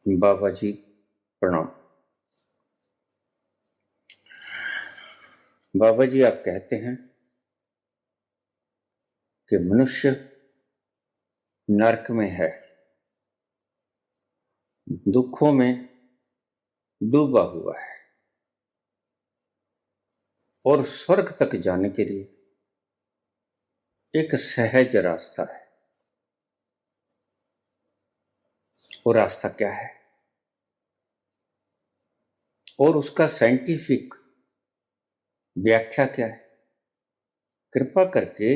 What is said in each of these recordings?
बाबा जी प्रणाम। बाबा जी आप कहते हैं कि मनुष्य नरक में है, दुखों में डूबा हुआ है और स्वर्ग तक जाने के लिए एक सहज रास्ता है। वो रास्ता क्या है और उसका साइंटिफिक व्याख्या क्या है? कृपा करके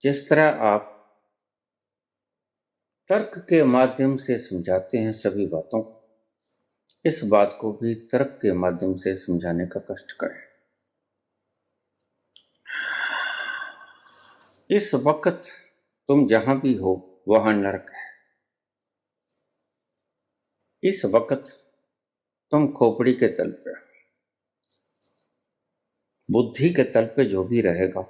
जिस तरह आप तर्क के माध्यम से समझाते हैं सभी बातों, इस बात को भी तर्क के माध्यम से समझाने का कष्ट करें। इस वक्त तुम जहां भी हो वहां नरक है। इस वक्त तुम खोपड़ी के तल पे, बुद्धि के तल पे जो भी रहेगा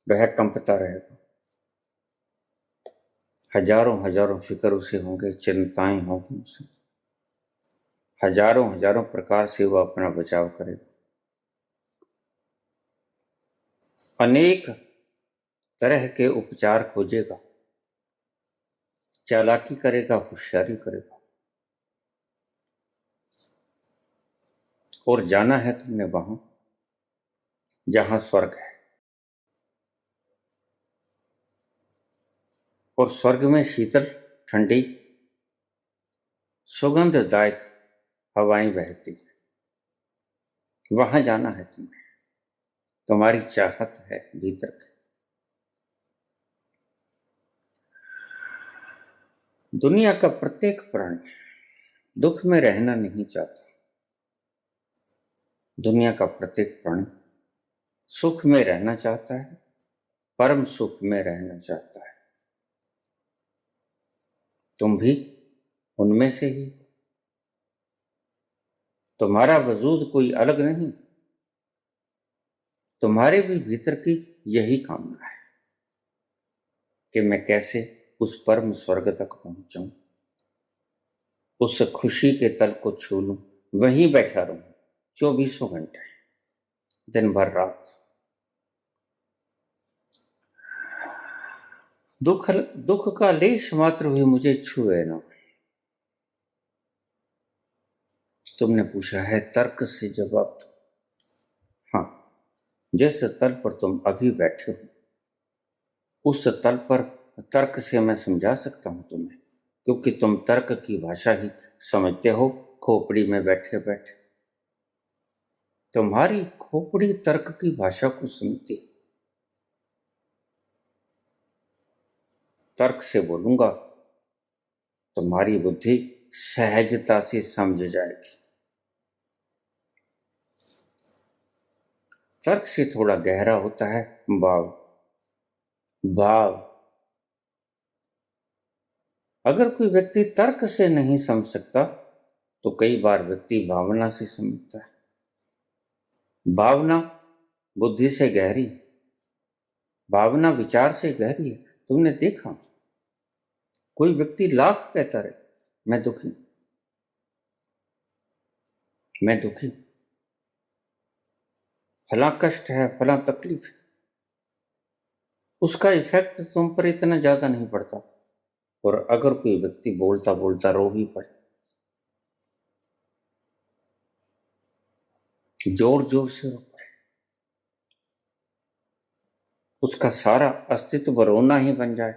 वह कंपता रहेगा। हजारों हजारों फिक्र उसे होंगे, चिंताएं होंगी उसे, हजारों हजारों प्रकार से वो अपना बचाव करेगा। अनेक तरह के उपचार खोजेगा, चालाकी करेगा, होशियारी करेगा। और जाना है तुमने वहां जहां स्वर्ग है, और स्वर्ग में शीतल ठंडी सुगंधदायक हवाएं बहती है। वहां जाना है तुम्हें, तुम्हारी चाहत है भीतर की। दुनिया का प्रत्येक प्राणी दुख में रहना नहीं चाहता। दुनिया का प्रत्येक प्राणी सुख में रहना चाहता है, परम सुख में रहना चाहता है। तुम भी उनमें से ही। तुम्हारा वजूद कोई अलग नहीं, तुम्हारे भी भीतर की यही कामना है कि मैं कैसे उस परम स्वर्ग तक पहुंचूं, उस खुशी के तल को छू लूं, वहीं बैठा रहूं 24 घंटे, दिन भर रात। दुख का लेश मात्र भी मुझे छुए ना। तुमने पूछा है तर्क से जवाब दो। हाँ, जिस तल पर तुम अभी बैठे हो उस तल पर तर्क से मैं समझा सकता हूं तुम्हें, क्योंकि तुम तर्क की भाषा ही समझते हो। खोपड़ी में बैठे बैठे तुम्हारी खोपड़ी तर्क की भाषा को सुनती। तर्क से बोलूंगा, तुम्हारी बुद्धि सहजता से समझ जाएगी। तर्क से थोड़ा गहरा होता है भाव। भाव अगर कोई व्यक्ति तर्क से नहीं समझ सकता तो कई बार व्यक्ति भावना से समझता है। भावना बुद्धि से गहरी, भावना विचार से गहरी है। तुमने देखा, कोई व्यक्ति लाख कहता रहे मैं दुखी, मैं दुखी, फला कष्ट है, फला तकलीफ है, उसका इफेक्ट तुम पर इतना ज्यादा नहीं पड़ता। और अगर कोई व्यक्ति बोलता बोलता रो भी पड़े, जोर जोर से रो पड़े, उसका सारा अस्तित्व रोना ही बन जाए,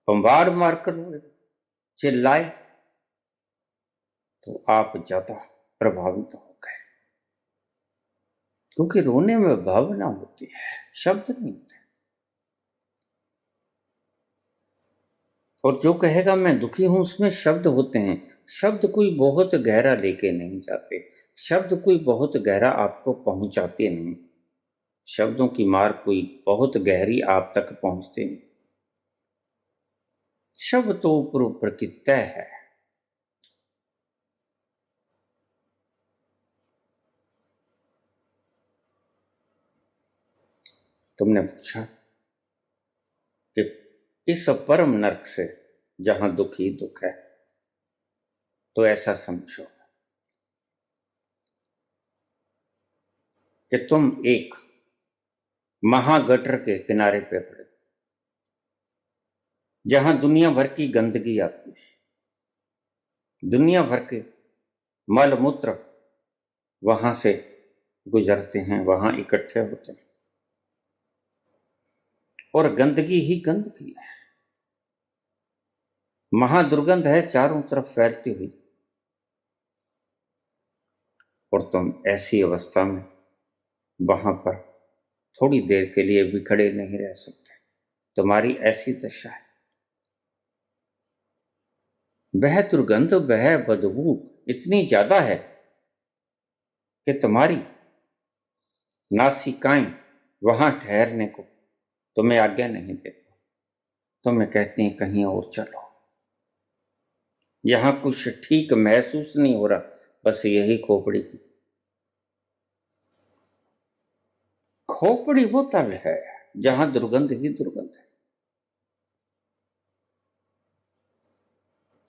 बंबाड़ मारकर रोए, चिल्लाए, तो आप ज्यादा प्रभावित हो गए। क्योंकि रोने में भावना होती है, शब्द नहीं होते। और जो कहेगा मैं दुखी हूं उसमें शब्द होते हैं। शब्द कोई बहुत गहरा लेके नहीं जाते, शब्द कोई बहुत गहरा आपको पहुंचाते नहीं, शब्दों की मार कोई बहुत गहरी आप तक पहुंचते नहीं। शब्द तो ऊपर ऊपर की तय है। तुमने पूछा कि इस परम नरक से जहां दुख ही दुख है। तो ऐसा समझो कि तुम एक महागटर के किनारे पे पड़े, जहां दुनिया भर की गंदगी आती है, दुनिया भर के मल मूत्र वहां से गुजरते हैं, वहां इकट्ठे होते हैं, और गंदगी ही गंदगी है, महादुर्गंध है चारों तरफ फैलती हुई। और तुम ऐसी अवस्था में वहां पर थोड़ी देर के लिए भी खड़े नहीं रह सकते। तुम्हारी ऐसी दशा है। वह दुर्गंध, वह बदबू इतनी ज्यादा है कि तुम्हारी नासिकाएं वहां ठहरने को तुम्हें आज्ञा नहीं देती। तुम्हें कहती हैं कहीं और चलो, यहां कुछ ठीक महसूस नहीं हो रहा, बस यही खोपड़ी की। खोपड़ी वो तल है जहां दुर्गंध ही दुर्गंध है।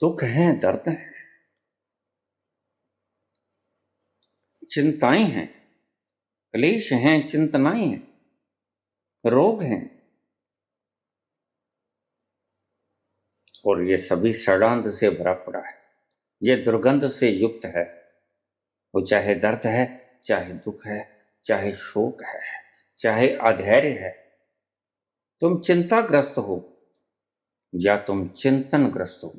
दुख है, दर्द है, चिंताएं हैं, क्लेश हैं, चिंतनाएं हैं, रोग हैं, और ये सभी षडांध से भरा पड़ा है, ये दुर्गंध से युक्त है। वो चाहे दर्द है, चाहे दुख है, चाहे शोक है, चाहे अधैर्य है। तुम चिंताग्रस्त हो या तुम चिंतनग्रस्त हो,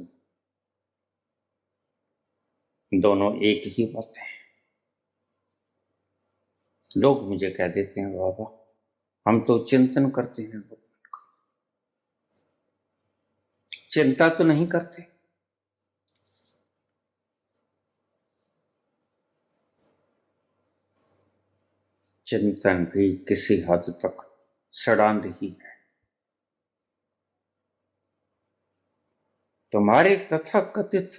दोनों एक ही बात है। लोग मुझे कह देते हैं बाबा हम तो चिंतन करते हैं, चिंता तो नहीं करते। चिंतन भी किसी हद तक षडांध ही है। तुम्हारे तथाकथित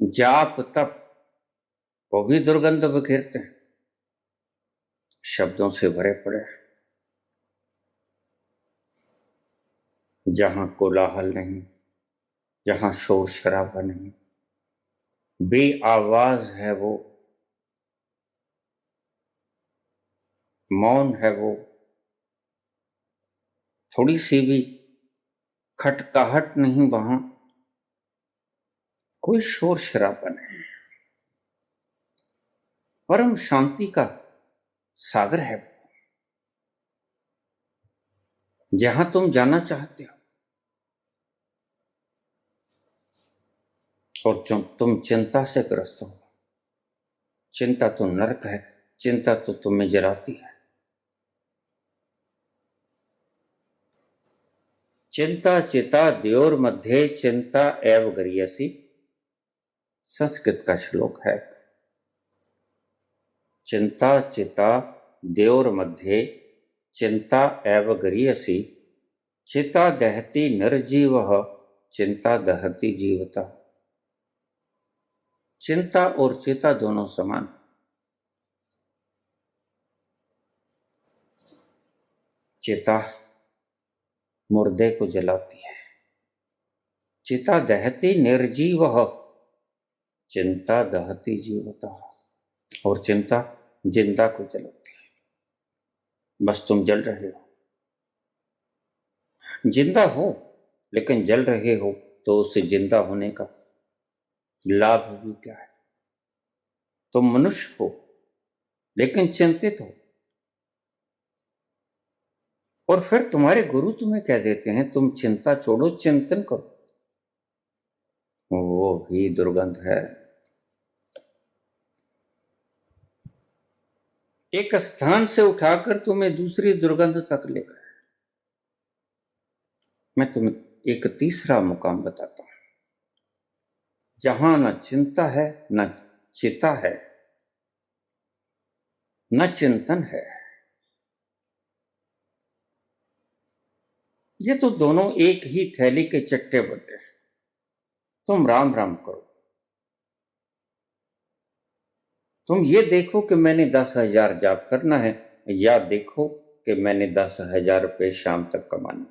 जाप तप वो भी दुर्गंध बिखेरते हैं, शब्दों से भरे पड़े हैं, जहां कोलाहल नहीं, जहां शोर शराबा नहीं, बे आवाज है वो, मौन है वो, थोड़ी सी भी खटकाहट नहीं वहां, कोई शोर शराबा नहीं, परम शांति का सागर है जहां तुम जाना चाहते हो। और जो तुम चिंता से ग्रस्त हो, चिंता तो नरक है, चिंता तो तुम्हें जलाती है। चिंता चिता द्योर मध्ये चिंता एव गरियसी, संस्कृत का श्लोक है। चिंता चिता द्योर मध्ये चिंता एव गरियसी, चिता दहती निर्जीवः चिंता दहती जीवता। चिंता और चिता दोनों समान। चिता मुर्दे को जलाती है, चिता दहती निर्जीवः चिंता दहती जीवता, और चिंता जिंदा को जलाती है। बस तुम जल रहे हो, जिंदा हो लेकिन जल रहे हो, तो उससे जिंदा होने का लाभ भी क्या है? तुम मनुष्य हो लेकिन चिंतित हो, और फिर तुम्हारे गुरु तुम्हें कह देते हैं तुम चिंता छोड़ो, चिंतन करो। वो भी दुर्गंध है। एक स्थान से उठाकर तुम्हें दूसरी दुर्गंध तक ले गए। मैं तुम्हें एक तीसरा मुकाम बताता हूं, जहां न चिंता है, न चिता है, न चिंतन है। ये तो दोनों एक ही थैली के चट्टे बट्टे हैं। तुम राम राम करो, तुम ये देखो कि मैंने 10,000 जाप करना है, या देखो कि मैंने 10,000 रुपये शाम तक कमाने।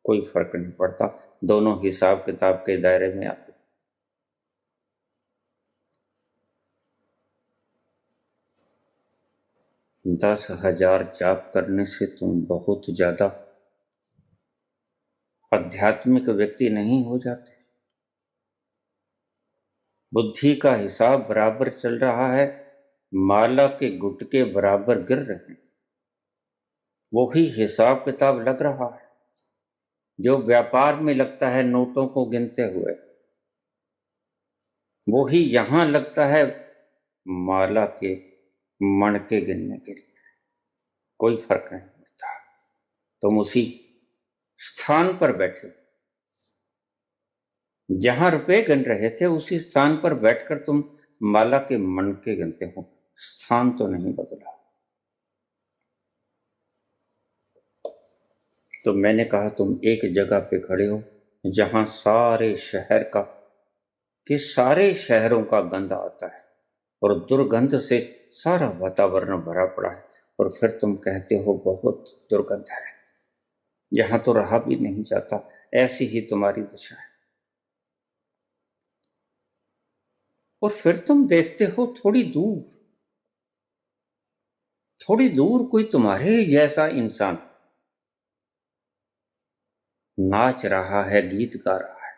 कोई फर्क नहीं पड़ता, दोनों हिसाब किताब के दायरे में आते। 10,000 जाप करने से तुम बहुत ज्यादा आध्यात्मिक व्यक्ति नहीं हो जाते। बुद्धि का हिसाब बराबर चल रहा है, माला के गुटके बराबर गिर रहे हैं, वही हिसाब किताब लग रहा है जो व्यापार में लगता है नोटों को गिनते हुए, वही यहां लगता है माला के मणके गिनने के लिए। कोई फर्क नहीं पड़ता, तुम उसी स्थान पर बैठे, जहां रुपए गिन रहे थे उसी स्थान पर बैठकर तुम माला के मणके गिनते हो, स्थान तो नहीं बदला। तो मैंने कहा तुम एक जगह पे खड़े हो जहां सारे शहर का कि सारे शहरों का गंध आता है और दुर्गंध से सारा वातावरण भरा पड़ा है, और फिर तुम कहते हो बहुत दुर्गंध है, यहां तो रहा भी नहीं जाता। ऐसी ही तुम्हारी दशा है। और फिर तुम देखते हो थोड़ी दूर कोई तुम्हारे ही जैसा इंसान नाच रहा है, गीत गा रहा है।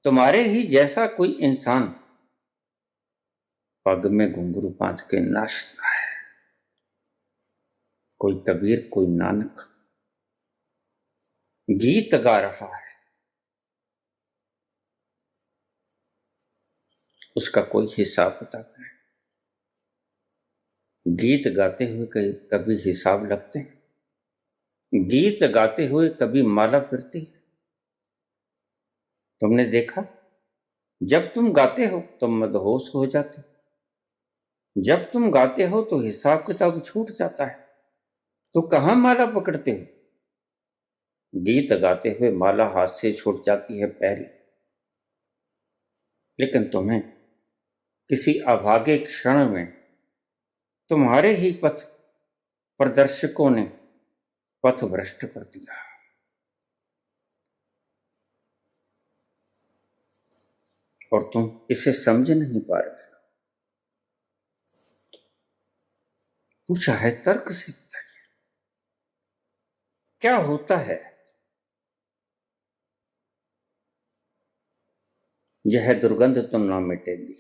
तुम्हारे ही जैसा कोई इंसान पग में घुंघरू बांध के नाचता है। कोई कबीर, कोई नानक गीत गा रहा है, उसका कोई हिसाब किताब नहीं। गीत गाते हुए कभी हिसाब लगते हैं? गीत गाते हुए कभी माला फिरती है? तुमने देखा, जब तुम गाते हो तो मदहोश हो जाते हो, जब तुम गाते हो तो हिसाब किताब छूट जाता है, तो कहां माला पकड़ते हो? गीत गाते हुए माला हाथ से छूट जाती है पहले, लेकिन तुम्हें किसी अभागे क्षण में तुम्हारे ही पथ प्रदर्शकों ने पथ भ्रष्ट कर दिया। और तुम इसे समझ नहीं पा रहे। पूछा है तर्क से बताइए क्या होता है? यह दुर्गंध तुम ना मिटेगी।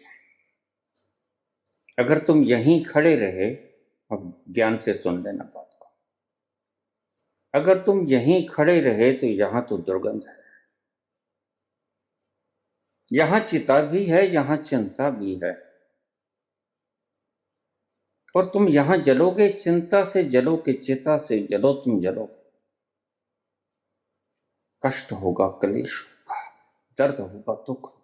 अगर तुम यहीं खड़े रहे, अब ज्ञान से सुन लेना बात को, अगर तुम यहीं खड़े रहे तो यहां तो दुर्गंध है, यहां चिता भी है, यहां चिंता भी है, और तुम यहां जलोगे, चिंता से जलोगे, चिता से जलो, तुम जलोगे। कष्ट होगा, क्लेश होगा, दर्द होगा, दुख होगा।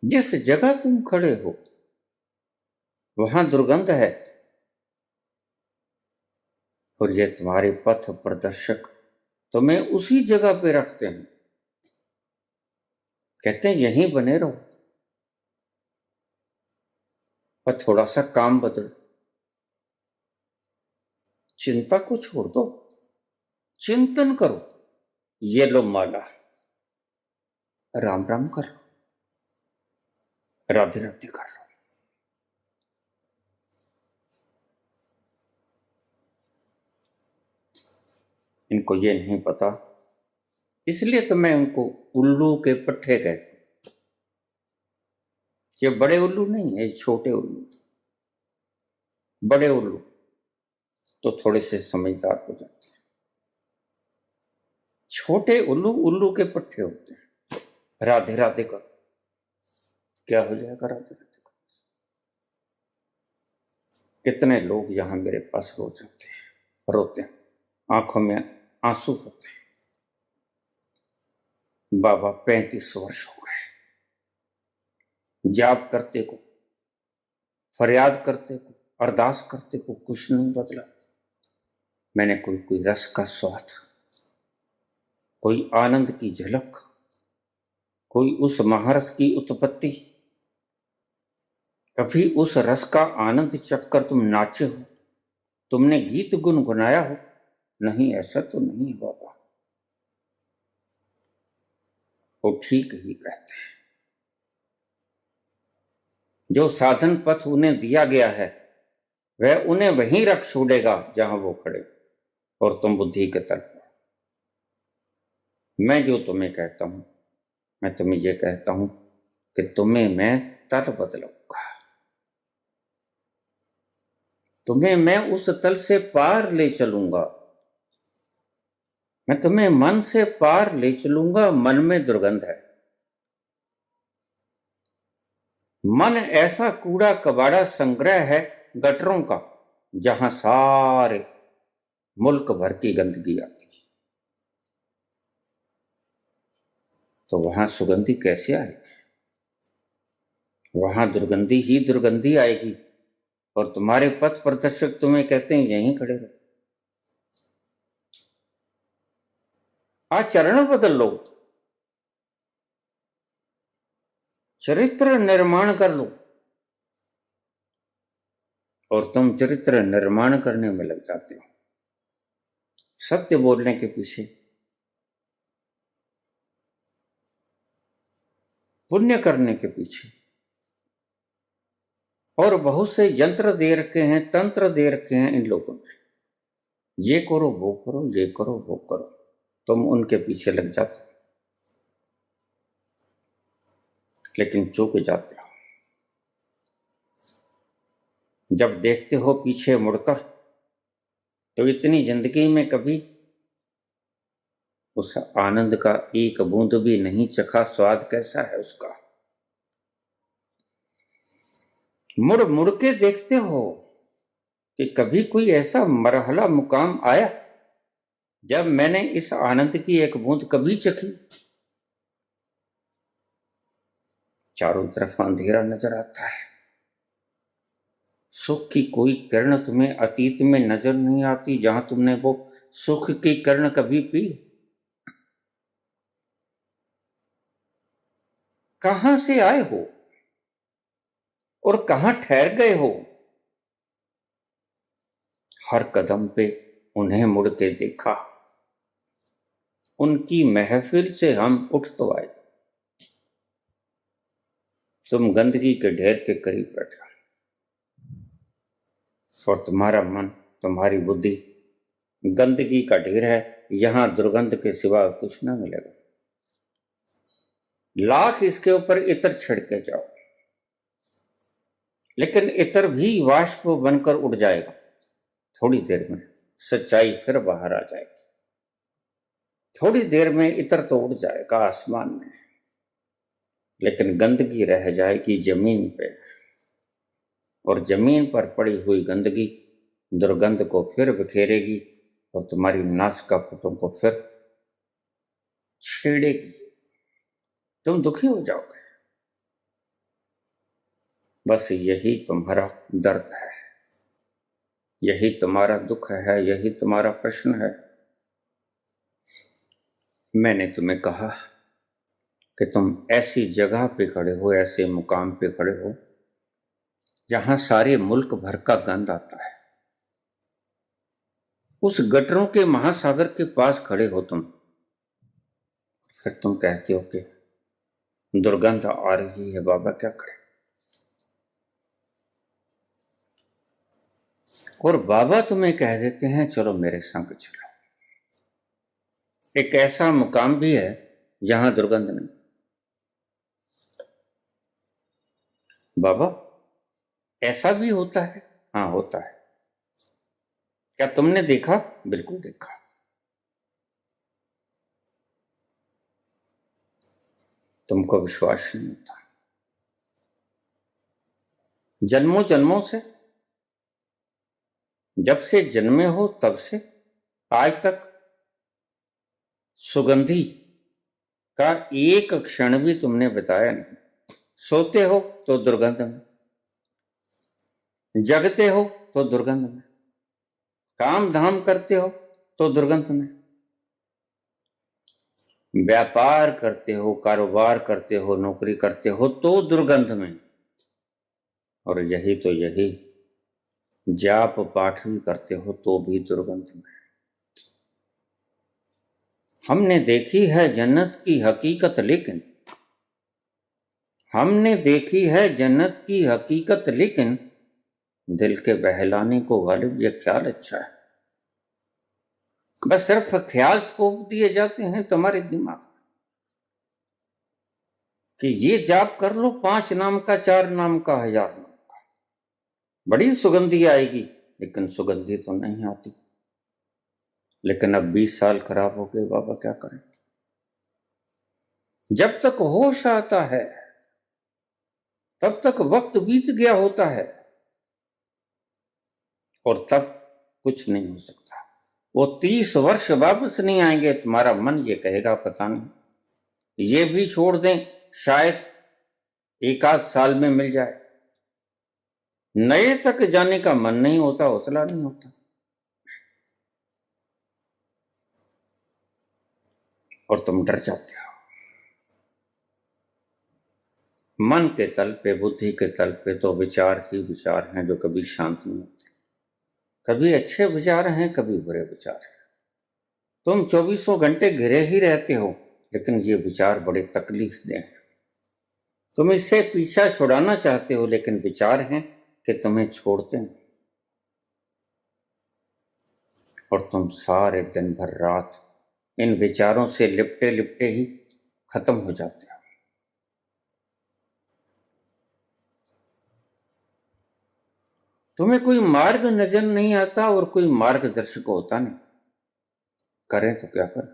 जिस जगह तुम खड़े हो वहां दुर्गंध है, और ये तुम्हारे पथ प्रदर्शक तुम्हें उसी जगह पे रखते हैं, कहते हैं यहीं बने रहो, पर थोड़ा सा काम बदलो, चिंता को छोड़ दो, चिंतन करो। ये लो माला, राम राम कर लो, राधे राधे कर लो। इनको ये नहीं पता, इसलिए तो मैं उनको उल्लू के पट्टे कहती हूं। ये बड़े उल्लू नहीं है, छोटे उल्लू। बड़े उल्लू तो थोड़े से समझदार हो जाते हैं, छोटे उल्लू उल्लू के पट्टे होते हैं। राधे राधे करो, क्या हो जाएगा राधे राधे करो। कितने लोग यहां मेरे पास रो जाते हैं, रोते हैं, आंखों में आंसू होते हैं। बाबा 35 वर्ष हो गए जाप करते को, फरियाद करते को, अरदास करते को, कुछ नहीं बदला। मैंने कोई रस का स्वाद, कोई आनंद की झलक, कोई उस महारस की उत्पत्ति, कभी उस रस का आनंद चखकर तुम नाचे हो, तुमने गीत गुनगुनाया हो? नहीं, ऐसा तो नहीं बाबा। वो ठीक ही कहते हैं। जो साधन पथ उन्हें दिया गया है वह उन्हें वहीं रख छोड़ेगा जहां वो खड़े, और तुम बुद्धि के तल पर। मैं जो तुम्हें कहता हूं, मैं तुम्हें ये कहता हूं कि तुम्हें मैं तल बदलूंगा, तुम्हें मैं उस तल से पार ले चलूंगा। मैं तुम्हें मन से पार ले चलूंगा। मन में दुर्गंध है। मन ऐसा कूड़ा कबाड़ा संग्रह है गटरों का, जहां सारे मुल्क भर की गंदगी आती है। तो वहां सुगंधी कैसे आएगी? वहां दुर्गंधी ही दुर्गंधी आएगी। और तुम्हारे पथ प्रदर्शक तुम्हें कहते हैं यहीं खड़े रहो, आचरण बदल लो, चरित्र निर्माण कर लो। और तुम चरित्र निर्माण करने में लग जाते हो, सत्य बोलने के पीछे, पुण्य करने के पीछे। और बहुत से यंत्र दे रखे हैं, तंत्र दे रखे हैं इन लोगों ने, ये करो वो करो, ये करो वो करो। तुम उनके पीछे लग जाते हो, लेकिन चूक जाते हो। जब देखते हो पीछे मुड़कर, तो इतनी जिंदगी में कभी उस आनंद का एक बूंद भी नहीं चखा। स्वाद कैसा है उसका? मुड़ मुड़ के देखते हो कि कभी कोई ऐसा मरहला मुकाम आया जब मैंने इस आनंद की एक बूंद कभी चखी? चारों तरफ अंधेरा नजर आता है। सुख की कोई किरण तुम्हें अतीत में नजर नहीं आती जहां तुमने वो सुख की किरण कभी पी। कहां से आए हो और कहां ठहर गए हो? हर कदम पे उन्हें मुड़ के देखा, उनकी महफिल से हम उठ तो आए। तुम गंदगी के ढेर के करीब बैठे और तुम्हारा मन, तुम्हारी बुद्धि गंदगी का ढेर है। यहां दुर्गंध के सिवा कुछ ना मिलेगा। लाख इसके ऊपर इत्र छिड़के जाओ, लेकिन इत्र भी वाष्प बनकर उड़ जाएगा। थोड़ी देर में सच्चाई फिर बाहर आ जाएगी। थोड़ी देर में इत्र तो उड़ जाएगा आसमान में, लेकिन गंदगी रह जाएगी जमीन पे। और जमीन पर पड़ी हुई गंदगी दुर्गंध को फिर बिखेरेगी और तुम्हारी नासिकापुटों को फिर छेड़ेगी। तुम दुखी हो जाओगे। बस यही तुम्हारा दर्द है, यही तुम्हारा दुख है, यही तुम्हारा प्रश्न है। मैंने तुम्हें कहा कि तुम ऐसी जगह पे खड़े हो, ऐसे मुकाम पे खड़े हो जहां सारे मुल्क भर का गंध आता है। उस गटरों के महासागर के पास खड़े हो तुम। फिर तुम कहते हो कि दुर्गंध आ रही है बाबा, क्या करें? और बाबा तुम्हें कह देते हैं चलो मेरे संग चलो। एक ऐसा मुकाम भी है जहां दुर्गंध नहीं। बाबा ऐसा भी होता है? हाँ होता है। क्या तुमने देखा? बिल्कुल देखा। तुमको विश्वास नहीं होता। जन्मों जन्मों से, जब से जन्मे हो तब से आज तक सुगंधी का एक क्षण भी तुमने बिताया नहीं। सोते हो तो दुर्गंध में, जगते हो तो दुर्गंध में, काम धाम करते हो तो दुर्गंध में, व्यापार करते हो, कारोबार करते हो, नौकरी करते हो तो दुर्गंध में। और यही तो यही जाप पाठ भी करते हो तो भी दुर्गंध में। हमने देखी है जन्नत की हकीकत, लेकिन हमने देखी है जन्नत की हकीकत, लेकिन दिल के बहलाने को गालिब ये ख्याल अच्छा है। बस सिर्फ ख्याल थोप दिए जाते हैं तुम्हारे दिमाग कि ये जाप कर लो, 5 नाम का, 4 नाम का, 1000 नाम का, बड़ी सुगंधी आएगी, लेकिन सुगंधी तो नहीं आती। लेकिन अब 20 साल खराब हो गए, बाबा क्या करें। जब तक होश आता है तब तक वक्त बीत गया होता है, और तब कुछ नहीं हो सकता। वो 30 वर्ष वापस नहीं आएंगे। तुम्हारा मन ये कहेगा पता नहीं, ये भी छोड़ दें, शायद 1 आध साल में मिल जाए। नए तक जाने का मन नहीं होता, हौसला नहीं होता, और तुम डर जाते हो। मन के तल पे, बुद्धि के तल पे तो विचार ही विचार हैं जो कभी शांत नहीं होते। कभी अच्छे विचार हैं, कभी बुरे विचार हैं। तुम 24 घंटे घिरे ही रहते हो, लेकिन ये विचार बड़े तकलीफ दें। तुम इससे पीछा छुड़ाना चाहते हो, लेकिन विचार हैं कि तुम्हें छोड़ते हैं, और तुम सारे दिन भर रात इन विचारों से लिपटे लिपटे ही खत्म हो जाते हो। तुम्हें कोई मार्ग नजर नहीं आता और कोई मार्गदर्शक होता नहीं। करें तो क्या करें।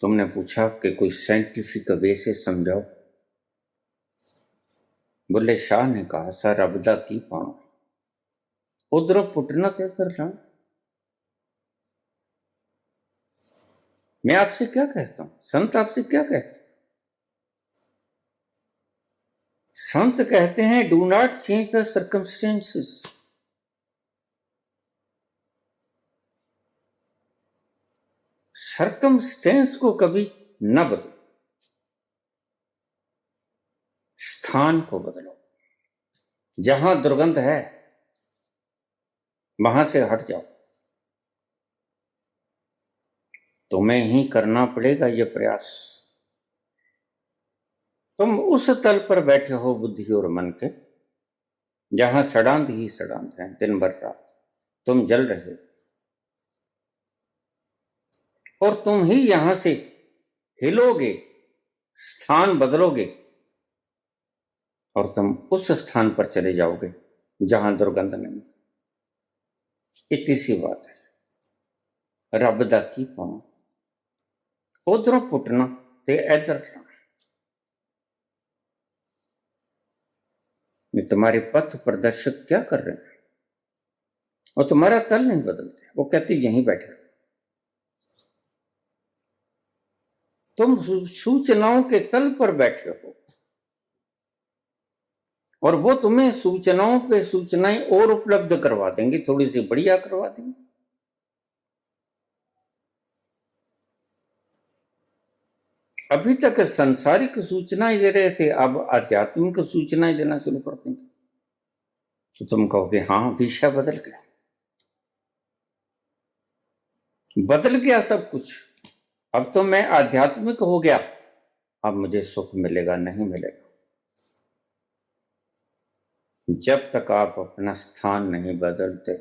तुमने पूछा कि कोई साइंटिफिक वे से समझाओ। बुल्ले शाह ने कहा, सर अबदा की पाओ उधर पुटना थे कर। मैं आपसे क्या कहता हूं, संत आपसे क्या कहते हैं? संत कहते हैं, do not change the circumstances. Circumstance को कभी न बदलो, स्थान को बदलो। जहां दुर्गंध है वहां से हट जाओ। तुम्हें ही करना पड़ेगा ये प्रयास। तुम उस तल पर बैठे हो बुद्धि और मन के, जहां सड़ांध ही सड़ांध है दिन भर रात। तुम जल रहे हो, और तुम ही यहां से हिलोगे, स्थान बदलोगे, और तुम उस स्थान पर चले जाओगे जहां दुर्गंध नहीं। इतनी सी बात है। रब दा की पाओ उधरों पुटना ते इधर रहना। ये तुम्हारे पथ प्रदर्शक क्या कर रहे हैं? और तुम्हारा तल नहीं बदलते। वो कहती यहीं बैठे रहो। तुम सूचनाओं के तल पर बैठे हो, और वो तुम्हें सूचनाओं पे सूचनाएं और उपलब्ध करवा देंगे, थोड़ी सी बढ़िया करवा देंगे। अभी तक सांसारिक सूचनाएं दे रहे थे, अब आध्यात्मिक सूचनाएं देना शुरू कर देंगे। तो तुम कहोगे हाँ, विषय बदल गया, बदल गया सब कुछ। अब तो मैं आध्यात्मिक हो गया, अब मुझे सुख मिलेगा नहीं मिलेगा। जब तक आप अपना स्थान नहीं बदलते,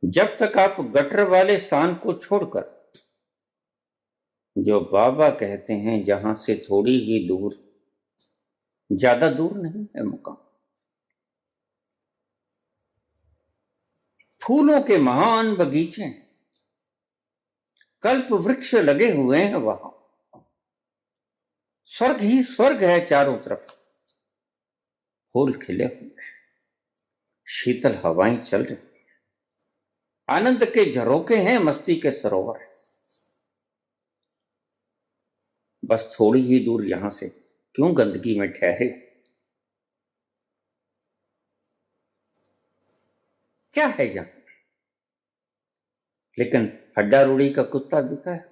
जब तक आप गटर वाले स्थान को छोड़कर, जो बाबा कहते हैं जहां से थोड़ी ही दूर, ज्यादा दूर नहीं है मुकाम, फूलों के महान बगीचे, कल्प वृक्ष लगे हुए हैं, वहां स्वर्ग ही स्वर्ग है। चारों तरफ फूल खिले हुए हैं, शीतल हवाएं चल रही, आनंद के झरोके हैं, मस्ती के सरोवर हैं। बस थोड़ी ही दूर यहां से क्यों गंदगी में ठहरे? क्या है यहां? लेकिन हड्डा रूढ़ी का कुत्ता दिखा है।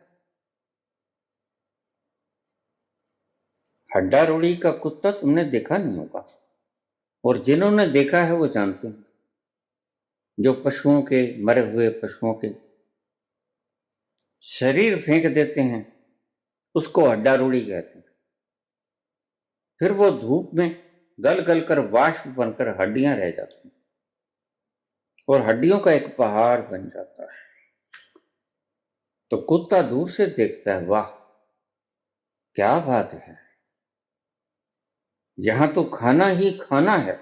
हड्डा रोड़ी का कुत्ता तुमने देखा नहीं होगा, और जिन्होंने देखा है वो जानते हैं। जो पशुओं के, मरे हुए पशुओं के शरीर फेंक देते हैं उसको हड्डा रोड़ी कहते हैं। फिर वो धूप में गल गल कर वाष्प बनकर हड्डियां रह जाती हैं और हड्डियों का एक पहाड़ बन जाता है। तो कुत्ता दूर से देखता है, वाह क्या बात है, यहां तो खाना ही खाना है।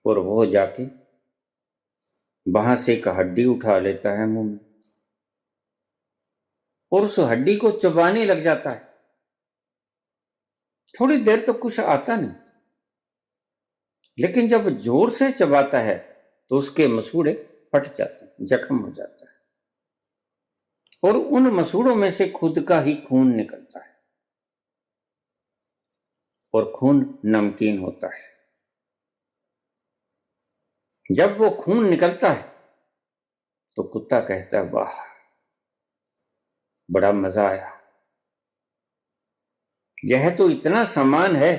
और वो जाके वहां से एक हड्डी उठा लेता है मुंह में और उस हड्डी को चबाने लग जाता है। थोड़ी देर तो कुछ आता नहीं, लेकिन जब जोर से चबाता है तो उसके मसूड़े फट जाते हैं, जख्म हो जाता है और उन मसूड़ों में से खुद का ही खून निकलता है और खून नमकीन होता है। जब वो खून निकलता है तो कुत्ता कहता है, वाह बड़ा मजा आया, यह तो इतना सामान है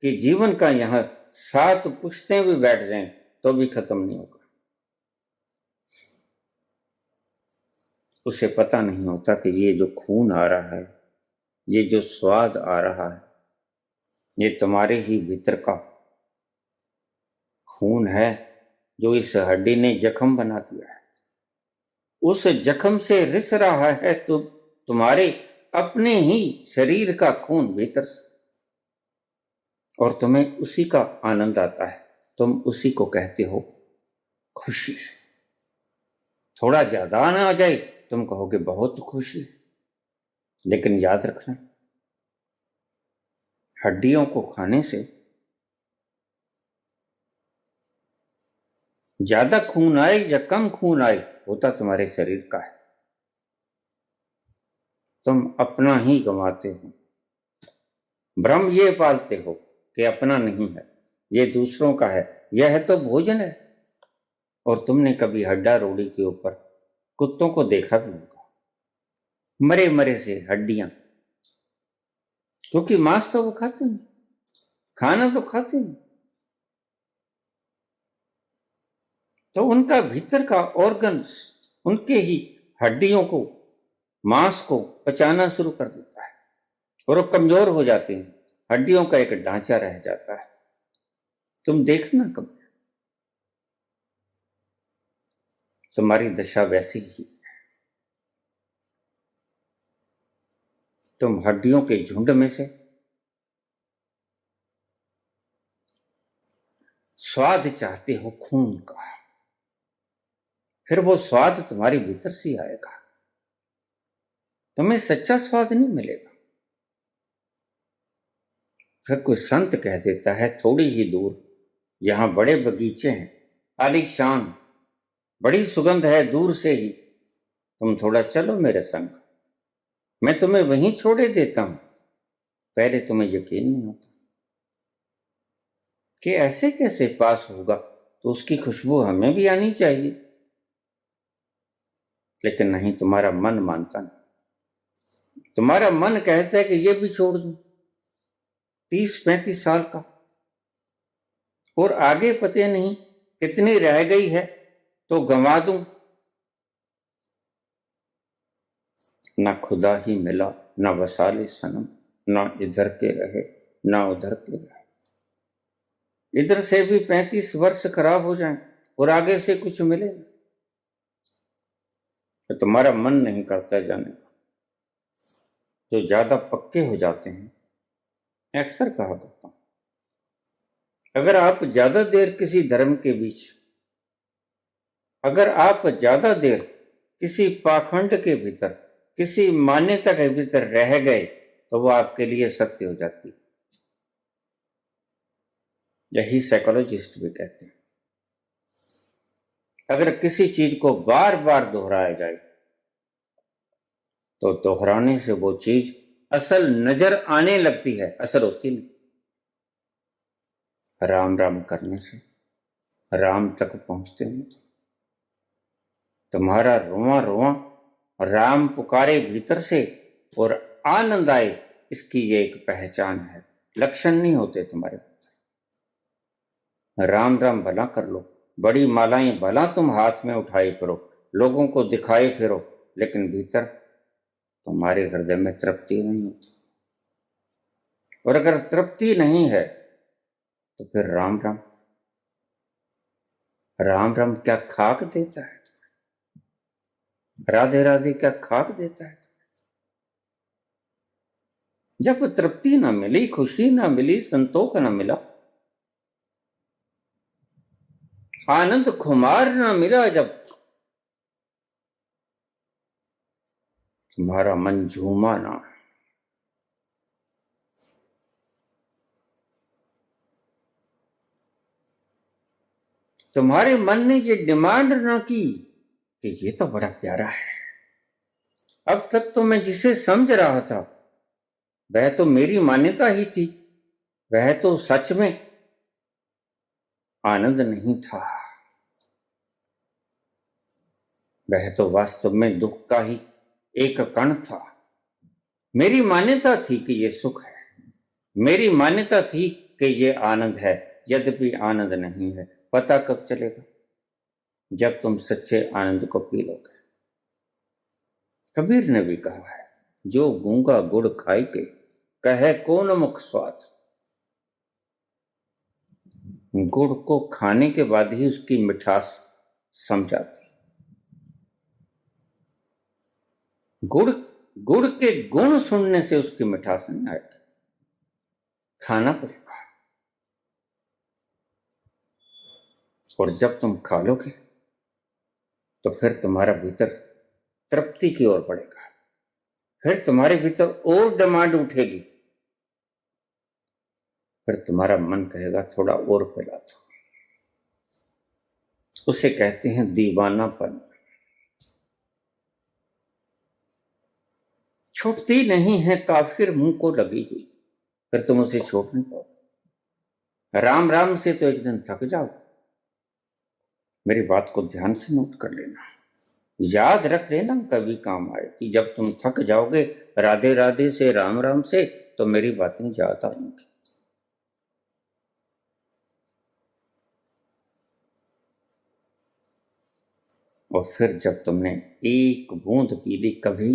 कि जीवन का यहां 7 पुश्तें भी बैठ जाएं तो भी खत्म नहीं होगा। उसे पता नहीं होता कि ये जो खून आ रहा है, ये जो स्वाद आ रहा है, ये तुम्हारे ही भीतर का खून है जो इस हड्डी ने जख्म बना दिया है। उस जख्म से रिस रहा है तो तुम्हारे अपने ही शरीर का खून भीतर से, और तुम्हें उसी का आनंद आता है। तुम उसी को कहते हो खुशी। थोड़ा ज्यादा ना आ जाए तुम कहोगे बहुत खुशी, लेकिन याद रखना हड्डियों को खाने से ज्यादा खून आए या कम खून आए होता तुम्हारे शरीर का है। तुम अपना ही गंवाते हो, भ्रम ये पालते हो कि अपना नहीं है, ये दूसरों का है, यह तो भोजन है। और तुमने कभी हड्डा रोड़ी के ऊपर कुत्तों को देखा भी होगा, मरे मरे से हड्डियां, क्योंकि मांस तो वो खाते नहीं, खाना तो खाते नहीं। तो उनका भीतर का ऑर्गन्स उनके ही हड्डियों को, मांस को पचाना शुरू कर देता है और वो कमजोर हो जाते हैं, हड्डियों का एक ढांचा रह जाता है। तुम देखना कब तुम्हारी दशा वैसी ही, तुम हड्डियों के झुंड में से स्वाद चाहते हो खून का, फिर वो स्वाद तुम्हारे भीतर से आएगा, तुम्हें सच्चा स्वाद नहीं मिलेगा। फिर कोई संत कह देता है, थोड़ी ही दूर यहां बड़े बगीचे हैं, आलीशान, बड़ी सुगंध है दूर से ही, तुम थोड़ा चलो मेरे संग, मैं तुम्हें वहीं छोड़े देता हूं। पहले तुम्हें यकीन नहीं होता कि ऐसे कैसे पास होगा, तो उसकी खुशबू हमें भी आनी चाहिए, लेकिन नहीं, तुम्हारा मन मानता नहीं। तुम्हारा मन कहता है कि ये भी छोड़ दूं, 30-35 साल का, और आगे पते नहीं कितनी रह गई है तो गंवा दूं। ना खुदा ही मिला, ना वसाले सनम, ना इधर के रहे ना उधर के रहे। इधर से भी 35 वर्ष खराब हो जाएं और आगे से कुछ मिले ना, तो तुम्हारा मन नहीं करता जाने का। जो ज्यादा पक्के हो जाते हैं, अक्सर कहा करता हूं, अगर आप ज्यादा देर किसी धर्म के बीच, अगर आप ज्यादा देर किसी पाखंड के भीतर, किसी मान्यता के भीतर रह गए तो वो आपके लिए सत्य हो जाती है। यही साइकोलॉजिस्ट भी कहते हैं। अगर किसी चीज को बार बार दोहराया जाए तो दोहराने से वो चीज असल नजर आने लगती है, असल होती नहीं। राम राम करने से राम तक पहुंचते नहीं। तुम्हारा रोआ रोआ राम पुकारे भीतर से और आनंद आए इसकी ये एक पहचान है, लक्षण नहीं होते तुम्हारे। राम राम भला कर लो, बड़ी मालाएं भला तुम हाथ में उठाए फिरो, लोगों को दिखाए फिरो, लेकिन भीतर तुम्हारे हृदय में तृप्ति नहीं होती। और अगर तृप्ति नहीं है तो फिर राम राम, राम राम क्या खाक देता है? राधे राधे क्या खाक देता है? जब तृप्ति ना मिली, खुशी ना मिली, संतोष ना मिला, आनंद खुमार ना मिला, जब तुम्हारा मन झूमा ना, तुम्हारे मन ने ये डिमांड ना की कि ये तो बड़ा प्यारा है, अब तक तो मैं जिसे समझ रहा था वह तो मेरी मान्यता ही थी, वह तो सच में आनंद नहीं था, वह तो वास्तव में दुख का ही एक कण था। मेरी मान्यता थी कि ये सुख है, मेरी मान्यता थी कि ये आनंद है, यद्यपि आनंद नहीं है। पता कब चलेगा? जब तुम सच्चे आनंद को पी लोगे। कबीर ने भी कहा है, जो गूंगा गुड़ खाई के कहे कौन मुख स्वाद। गुड़ को खाने के बाद ही उसकी मिठास समझाती। गुड़ गुड़ के गुण सुनने से उसकी मिठास नहीं आएगी, खाना पड़ेगा। और जब तुम खा लोगे तो फिर तुम्हारा भीतर तृप्ति की ओर बढ़ेगा, फिर तुम्हारे भीतर और डिमांड उठेगी, फिर तुम्हारा मन कहेगा थोड़ा और पिला दो। उसे कहते हैं दीवानापन। छूटती नहीं है काफिर मुंह को लगी हुई, फिर तुम उसे छोड़ नहीं पाओगे। राम राम से तो एक दिन थक जाओ। मेरी बात को ध्यान से नोट कर लेना, याद रख लेना, कभी काम आए कि जब तुम थक जाओगे राधे राधे से, राम राम से, तो मेरी बातें याद आएंगी। और फिर जब तुमने एक बूंद पी ली, कभी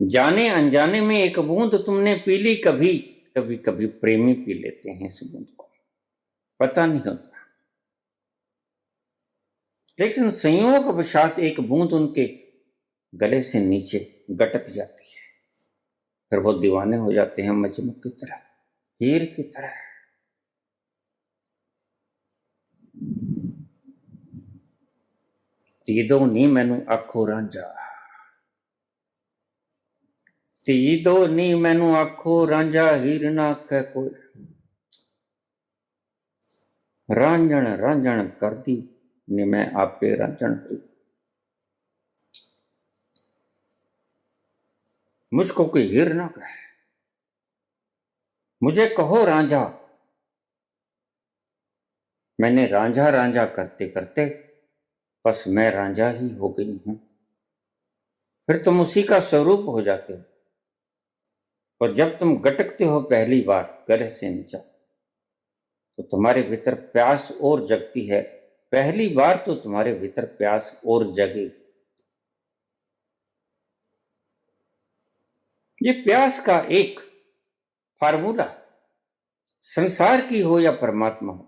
जाने अनजाने में एक बूंद तुमने पी ली, कभी कभी कभी प्रेमी पी लेते हैं इस बूंद को, पता नहीं होता, लेकिन संयोग वशात एक बूंद उनके गले से नीचे गटक जाती है, फिर वो दीवाने हो जाते हैं मजनू की तरह, हीर की तरह। तीदो नी मैनू आखो रांझा, तीदो नी मैनू आखो रांझा, हीर ना आखे कोई। रांझण रांझण कर दी ने मैं आपे रांझण हुई। मुझको कोई हीर ना कहे, मुझे कहो रांझा। मैंने रांझा रांझा करते करते बस मैं रांझा ही हो गई हूं। फिर तुम उसी का स्वरूप हो जाते हो, और जब तुम गटकते हो पहली बार गले से नीचा, तो तुम्हारे भीतर प्यास और जगती है। पहली बार तो तुम्हारे भीतर प्यास और जगेगी। ये प्यास का एक फार्मूला, संसार की हो या परमात्मा हो,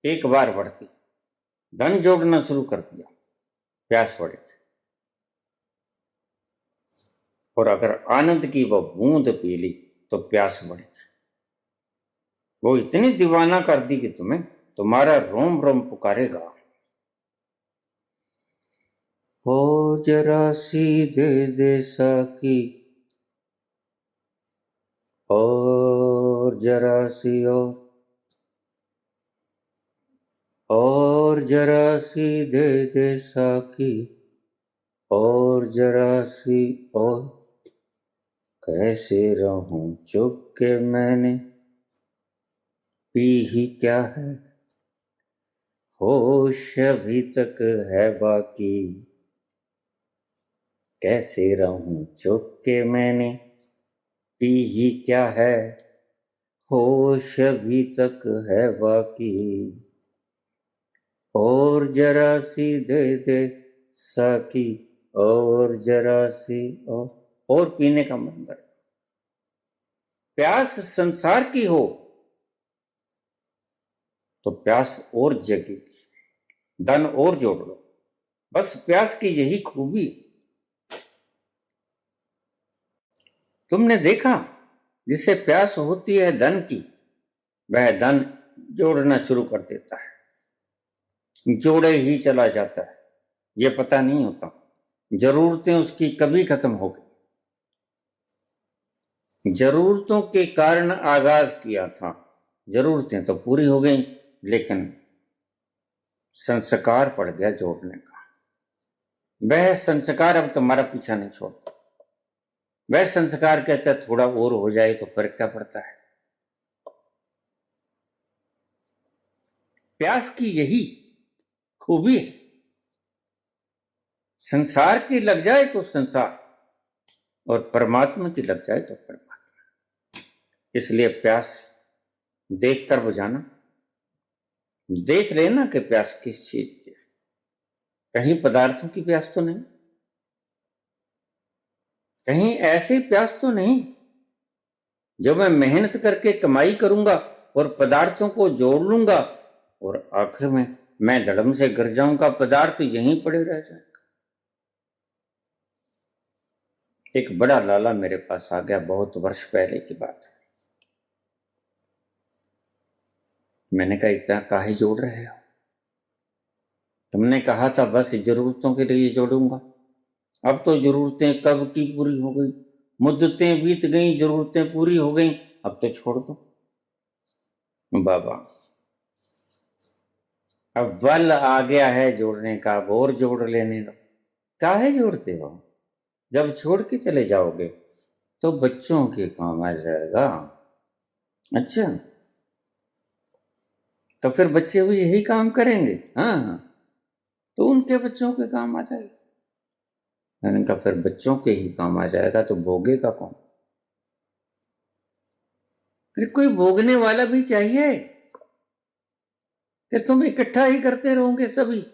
एक बार बढ़ती, धन जोड़ना शुरू कर दिया, प्यास बढ़ेगी। और अगर आनंद की वो बूंद पी ली तो प्यास बढ़ेगी। वो इतनी दीवाना कर दी कि तुम्हें तुम्हारा रोम रोम पुकारेगा, हो जरा सी दे दे साकी, और जरा सी और जरा सी दे दे साकी, और जरा सी और। कैसे रहूं चुप के मैंने पी ही क्या है, होश अभी तक है बाकी। कैसे रहूं चुप के मैंने पी ही क्या है, होश अभी तक है बाकी, और जरा सी दे दे साकी, और जरा सी और पीने का मन करे। प्यास संसार की हो तो प्यास और जगेगी, धन और जोड़ लो, बस प्यास की यही खूबी। तुमने देखा, जिसे प्यास होती है धन की, वह धन जोड़ना शुरू कर देता है, जोड़े ही चला जाता है, ये पता नहीं होता जरूरतें उसकी कभी खत्म हो गई। जरूरतों के कारण आगाज किया था, जरूरतें तो पूरी हो गई, लेकिन संस्कार पड़ गया जोड़ने का। वह संस्कार अब तुम्हारा पीछा नहीं छोड़ता। वह संस्कार कहता है थोड़ा और हो जाए तो फर्क क्या पड़ता है। प्यास की यही खूबी है, संसार की लग जाए तो संसार, और परमात्मा की लग जाए तो परमात्मा। इसलिए प्यास देख कर बुझाना, देख लेना कि प्यास किस चीज की है। कहीं पदार्थों की प्यास तो नहीं, कहीं ऐसी प्यास तो नहीं जो मैं मेहनत करके कमाई करूंगा और पदार्थों को जोड़ लूंगा और आखिर में मैं धड़म से गिर जाऊंगा, पदार्थ यहीं पड़े रह जाएगा। एक बड़ा लाला मेरे पास आ गया, बहुत वर्ष पहले की बात है। मैंने कहा इतना काहे जोड़ रहे हो? तुमने कहा था बस जरूरतों के लिए जोड़ूंगा, अब तो जरूरतें कब की पूरी हो गई, मुद्दतें बीत गई, जरूरतें पूरी हो गई, अब तो छोड़ दो। बाबा अब बल आ गया है जोड़ने का, अब और जोड़ लेने दो। काहे जोड़ते हो? जब छोड़ के चले जाओगे तो बच्चों के काम आ जाएगा। अच्छा, तो फिर बच्चे भी यही काम करेंगे? हाँ, तो उनके बच्चों के काम आ जाएगा। मैंने कहा फिर बच्चों के ही काम आ जाएगा तो भोगेगा कौन? फिर कोई भोगने वाला भी चाहिए कि तुम इकट्ठा ही करते रहोगे सभी।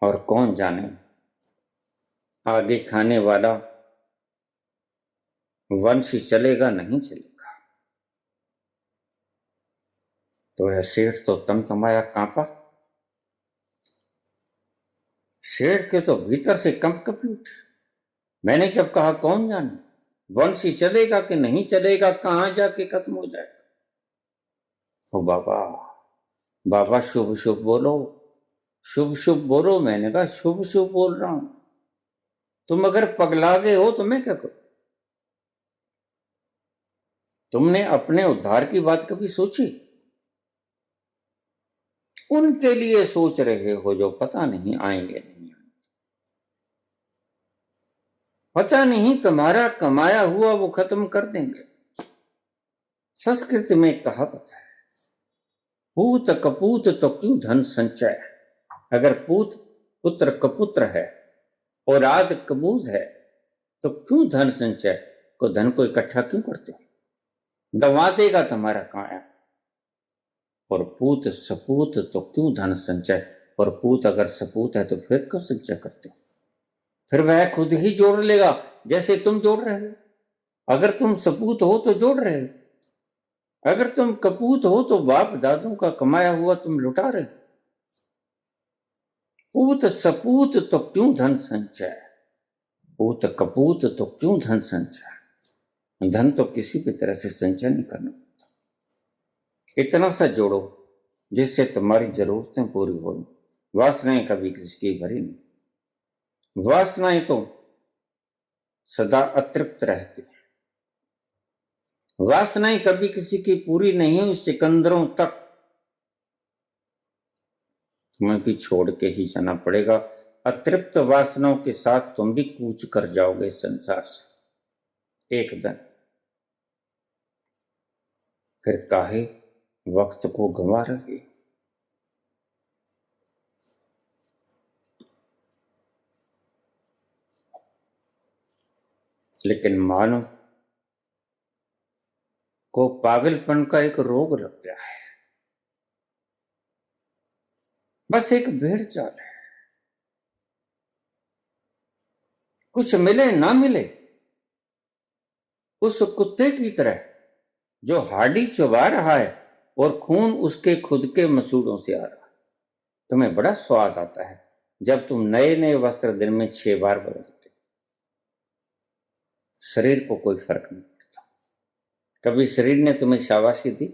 और कौन जाने आगे खाने वाला वंश चलेगा नहीं चलेगा। तो यह सेठ तो तमतमाया कांपा, शेर के तो भीतर से कंप कपी उठी। मैंने जब कहा कौन जाने वंश चलेगा कि नहीं चलेगा, कहां जाके खत्म हो जाएगा। ओ बाबा, बाबा शुभ शुभ बोलो, शुभ शुभ बोलो। मैंने कहा शुभ शुभ बोल रहा हूं, तुम अगर पगला गए हो तो मैं क्या करूं? तुमने अपने उद्धार की बात कभी सोची? उनके लिए सोच रहे हो जो पता नहीं आएंगे नहीं, पता नहीं तुम्हारा कमाया हुआ वो खत्म कर देंगे। संस्कृत में कहावत है, पूत कपूत तो क्यों धन संचय। अगर पूत पुत्र कपुत्र है और आद कबूज है तो क्यों धन संचय को, धन को इकट्ठा क्यों करते हो? दबा देगा तुम्हारा काया। और पूत सपूत तो क्यों धन संचय, और पूत अगर सपूत है तो फिर क्यों संचय करते हो? फिर वह खुद ही जोड़ लेगा जैसे तुम जोड़ रहे हो। अगर तुम सपूत हो तो जोड़ रहे हो, अगर तुम कपूत हो तो बाप दादों का कमाया हुआ तुम लुटा रहे हो। पूत सपूत तो क्यों धन संचय, पूत कपूत तो क्यों धन संचय। धन तो किसी भी तरह से संचय नहीं करना पड़ता, इतना सा जोड़ो जिससे तुम्हारी जरूरतें पूरी हो। वासनाएं कभी किसी की भरी नहीं, वासनाएं तो सदा अतृप्त रहती है। वासनाएं कभी किसी की पूरी नहीं हुई सिकंदरों तक, तुम्हें भी छोड़ के ही जाना पड़ेगा। अतृप्त वासनाओं के साथ तुम भी कूच कर जाओगे संसार से एक दिन। फिर काहे वक्त को गंवा रहे। लेकिन मानव को पागलपन का एक रोग लग गया है। बस एक भेड़ चाल है, कुछ मिले ना मिले, उस कुत्ते की तरह जो हाडी चबा रहा है और खून उसके खुद के मसूड़ों से आ रहा है। तुम्हें बड़ा स्वाद आता है जब तुम नए नए वस्त्र दिन में 6 बार बदलते। शरीर को कोई फर्क नहीं पड़ता। कभी शरीर ने तुम्हें शाबाशी दी?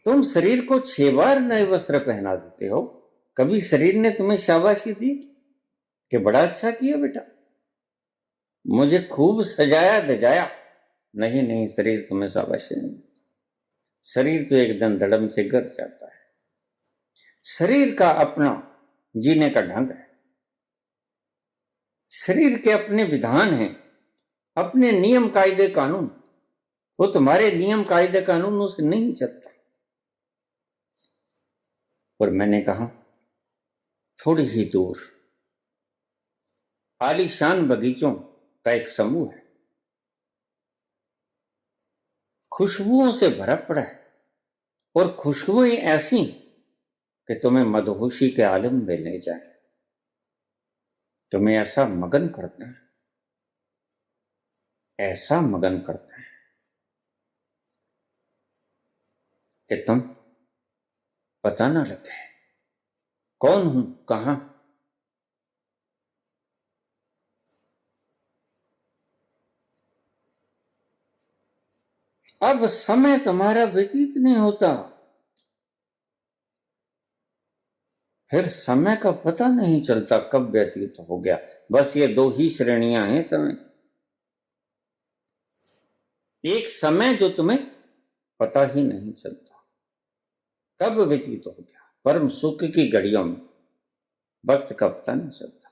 तुम शरीर को 6 बार नए वस्त्र पहना देते हो। कभी शरीर ने तुम्हें शाबाशी दी कि बड़ा अच्छा किया बेटा, मुझे खूब सजाया दजाया? नहीं नहीं, शरीर तुम्हें शाबाशी नहीं। शरीर तो एक दिन धड़म से गिर जाता है। शरीर का अपना जीने का ढंग है। शरीर के अपने विधान हैं, अपने नियम कायदे कानून। वो तुम्हारे नियम कायदे कानूनों से नहीं चलता। और मैंने कहा थोड़ी ही दूर आलीशान बगीचों का एक समूह है, खुशबुओं से भरा पड़ा है, और खुशबुएं ऐसी कि तुम्हें मदहोशी के आलम में ले जाए। तुम्हें ऐसा मगन करते हैं, ऐसा मगन करते हैं कि तुम पता ना लगे कौन हूं, कहां। अब समय तुम्हारा व्यतीत नहीं होता, फिर समय का पता नहीं चलता कब व्यतीत हो गया। बस ये 2 ही श्रेणियां हैं समय। एक समय जो तुम्हें पता ही नहीं चलता कब व्यतीत हो गया, परम सुख की घड़ियों में वक्त का पता नहीं चलता,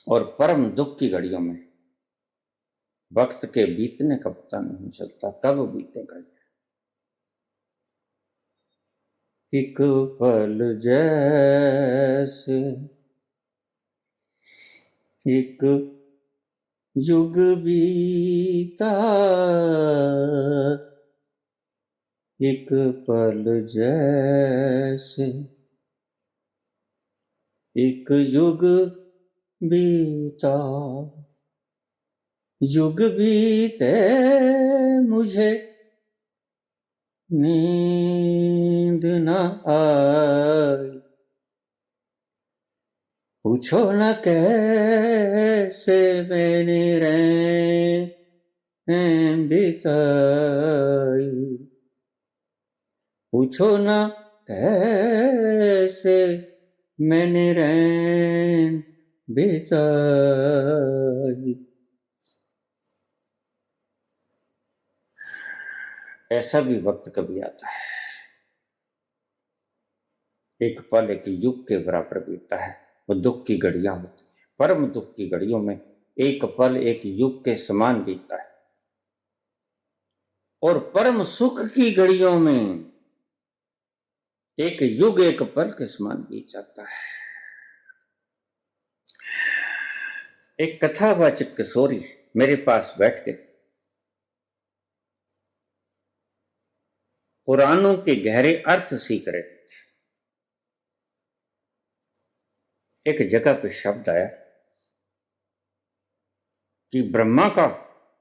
और परम दुख की घड़ियों में वक्त के बीतने का पता नहीं चलता कब बीतेगा। एक पल जैसे एक युग बीता, एक पल जैसे एक युग बीता, युग बीते मुझे नींद न आई, पूछो न कैसे मैंने रैन बिताई, पूछो न कैसे मैंने रैन बिताई। ऐसा भी वक्त कभी आता है, एक पल एक युग के बराबर बीतता है। वो दुख की घड़ियां होती है, परम दुख की घड़ियों में एक पल एक युग के समान बीतता है, और परम सुख की घड़ियों में एक युग एक पल के समान बीत जाता है। एक कथावाचक किशोरी मेरे पास बैठ के पुराणों के गहरे अर्थ सीख रहे थे। एक जगह पे शब्द आया कि ब्रह्मा का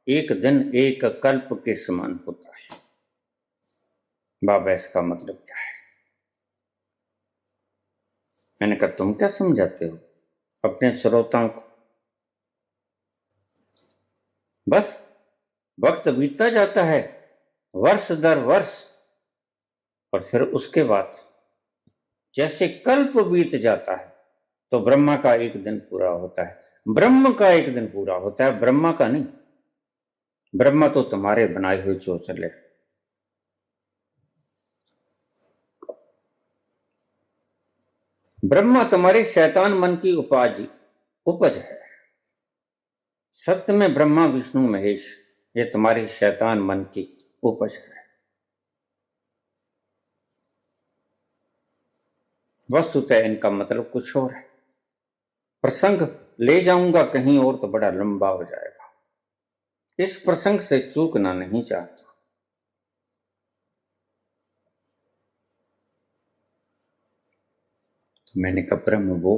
एक दिन एक कल्प के समान होता है। बाबा इसका मतलब क्या है? मैंने कहा तुम क्या समझाते हो अपने श्रोताओं को? बस वक्त बीतता जाता है वर्ष दर वर्ष, और फिर उसके बाद जैसे कल्प बीत जाता है तो ब्रह्मा का एक दिन पूरा होता है। ब्रह्म का एक दिन पूरा होता है, ब्रह्मा का नहीं। ब्रह्मा तो तुम्हारे बनाए हुए चौचले। ब्रह्मा तुम्हारे शैतान मन की उपज है। सत्य में ब्रह्मा विष्णु महेश ये तुम्हारे शैतान मन की उपज है। वस्तुतः इनका मतलब कुछ और है। प्रसंग ले जाऊंगा कहीं और तो बड़ा लंबा हो जाएगा, इस प्रसंग से चूकना नहीं चाहता। तो मैंने कहा ब्रह्म वो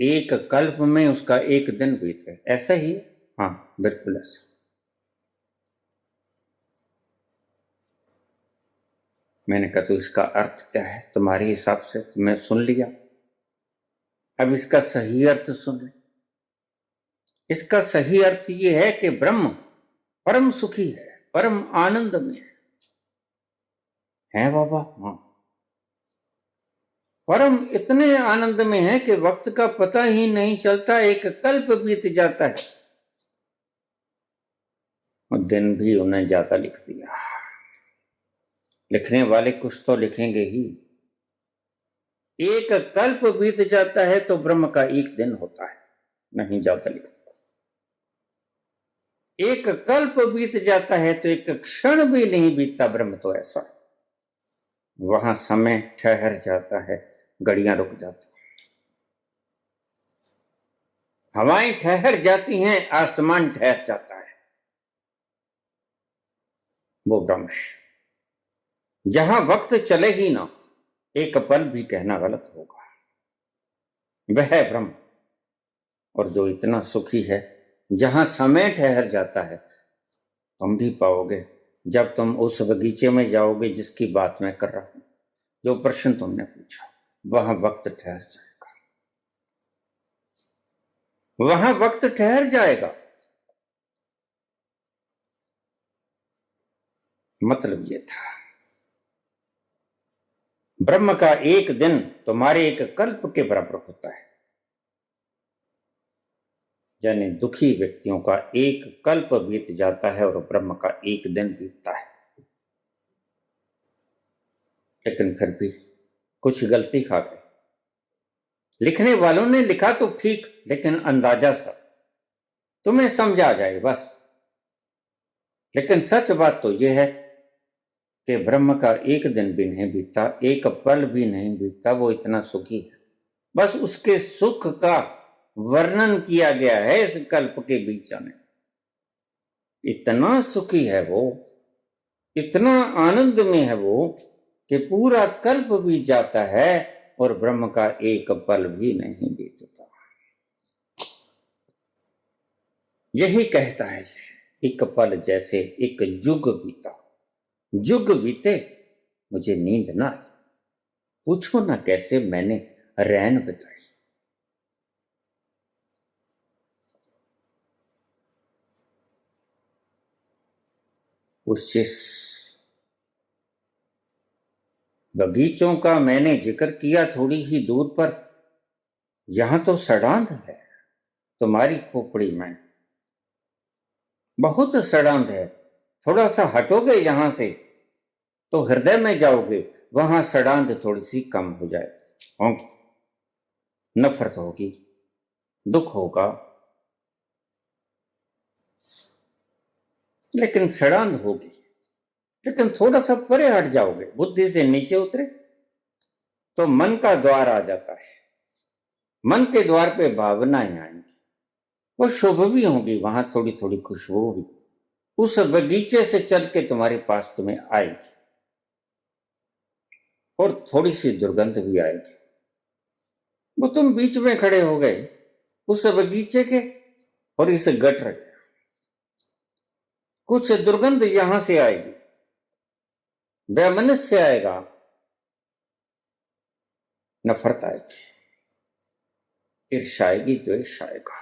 एक कल्प में उसका एक दिन बीते, ऐसा ही? हाँ बिल्कुल ऐसा। मैंने कहा तो इसका अर्थ क्या है तुम्हारे हिसाब से? तो मैं सुन लिया, अब इसका सही अर्थ सुन ले। इसका सही अर्थ ये है कि ब्रह्म परम सुखी है, परम आनंद में है बाबा। हाँ, परम इतने आनंद में है कि वक्त का पता ही नहीं चलता, एक कल्प बीत जाता है। और दिन भी उन्हें ज्यादा लिख दिया। लिखने वाले कुछ तो लिखेंगे ही। एक कल्प बीत जाता है तो ब्रह्म का एक दिन होता है, नहीं ज्यादा लिखता। एक कल्प बीत जाता है तो एक क्षण भी नहीं बीतता ब्रह्म तो ऐसा। वहां समय ठहर जाता है, घड़ियां रुक जाती, हवाएं ठहर जाती हैं, आसमान ठहर जाता है। वो ब्रह्म है। जहां वक्त चले ही ना, एक पल भी कहना गलत होगा, वह है ब्रह्म। और जो इतना सुखी है, जहां समय ठहर जाता है, तुम भी पाओगे जब तुम उस बगीचे में जाओगे जिसकी बात मैं कर रहा हूं। जो प्रश्न तुमने पूछा, वहां वक्त ठहर जाएगा, वहां वक्त ठहर जाएगा। मतलब ये था, ब्रह्म का एक दिन तुम्हारे एक कल्प के बराबर होता है। यानी दुखी व्यक्तियों का एक कल्प बीत जाता है और ब्रह्म का एक दिन बीतता है। लेकिन फिर भी कुछ गलती खा गए। लिखने वालों ने लिखा तो ठीक, लेकिन अंदाजा सा, तुम्हें समझा जाए बस। लेकिन सच बात तो यह है कि ब्रह्म का एक दिन भी नहीं बीतता, एक पल भी नहीं बीतता, वो इतना सुखी है। बस उसके सुख का वर्णन किया गया है इस कल्प के बीच में। इतना सुखी है वो, इतना आनंद में है वो कि पूरा कल्प बीत जाता है और ब्रह्म का एक पल भी नहीं बीतता। यही कहता है, एक पल जैसे एक जुग बीता, जुग बीते मुझे नींद ना आई, पूछो ना कैसे मैंने रैन बिताई। उस जिस बगीचों का मैंने जिक्र किया थोड़ी ही दूर पर, यहां तो सड़ांध है तुम्हारी खोपड़ी में, बहुत सड़ांध है। थोड़ा सा हटोगे यहां से तो हृदय में जाओगे, वहां सड़ांध थोड़ी सी कम हो जाएगी, होगी, नफरत होगी, दुख होगा, लेकिन सड़ांध होगी। लेकिन थोड़ा सा परे हट जाओगे, बुद्धि से नीचे उतरे तो मन का द्वार आ जाता है। मन के द्वार पे भावनाएं आएंगी, वो शुभ भी होंगी, वहां थोड़ी थोड़ी खुशबू भी उस बगीचे से चल के तुम्हारे पास तुम्हें आएगी, और थोड़ी सी दुर्गंध भी आएगी। वो तुम बीच में खड़े हो गए उस बगीचे के और इस गटर के, कुछ दुर्गंध यहां से आएगी, वैमनस्य आएगा, नफरत आएगी, ईर्ष्या आएगी, द्वेष आएगा,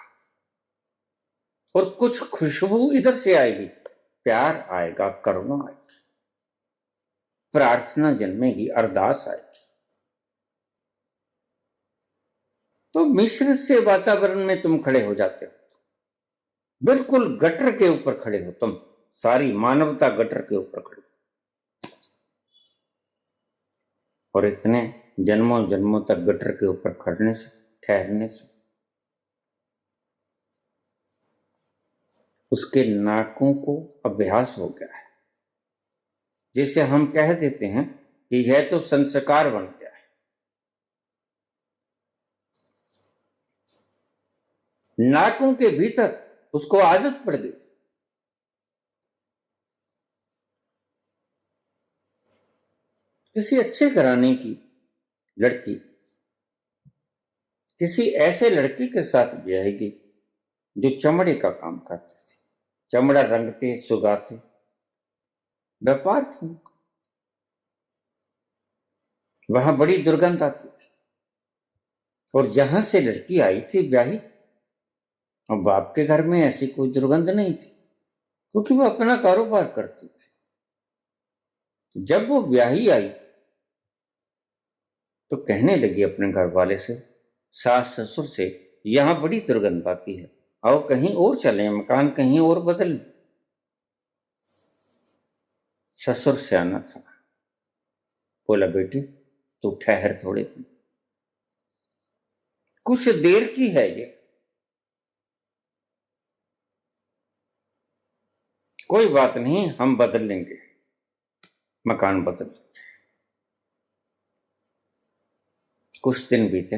और कुछ खुशबू इधर से आएगी, प्यार आएगा, करुणा आएगी, प्रार्थना जन्मेगी, अरदास आएगी। तो मिश्रित से वातावरण में तुम खड़े हो जाते हो, बिल्कुल गटर के ऊपर खड़े हो तुम, सारी मानवता गटर के ऊपर खड़ी। और इतने जन्मों जन्मों तक गटर के ऊपर खड़ने से, ठहरने से उसके नाकों को अभ्यास हो गया है। जिसे हम कह देते हैं कि यह तो संस्कार बन गया है। नाकों के भीतर उसको आदत पड़ गई। किसी अच्छे घराने की लड़की किसी ऐसे लड़के के साथ ब्याहेगी जो चमड़े का काम करते थे, चमड़ा रंगते सुगाते, व्यापार था उनका। वहां बड़ी दुर्गंध आती थी, और जहां से लड़की आई थी ब्याही, और बाप के घर में ऐसी कोई दुर्गंध नहीं थी, क्योंकि वो अपना कारोबार करते थे। जब वो ब्याही आई तो कहने लगी अपने घर वाले से, सास ससुर से, यहां बड़ी दुर्गंध आती है, आओ कहीं और चलें, मकान कहीं और बदल लें। ससुर सियाना था, बोला बेटी तू ठहर थोड़े दिन, कुछ देर की है ये, कोई बात नहीं, हम बदल लेंगे, मकान बदल लेंगे। कुछ दिन बीते,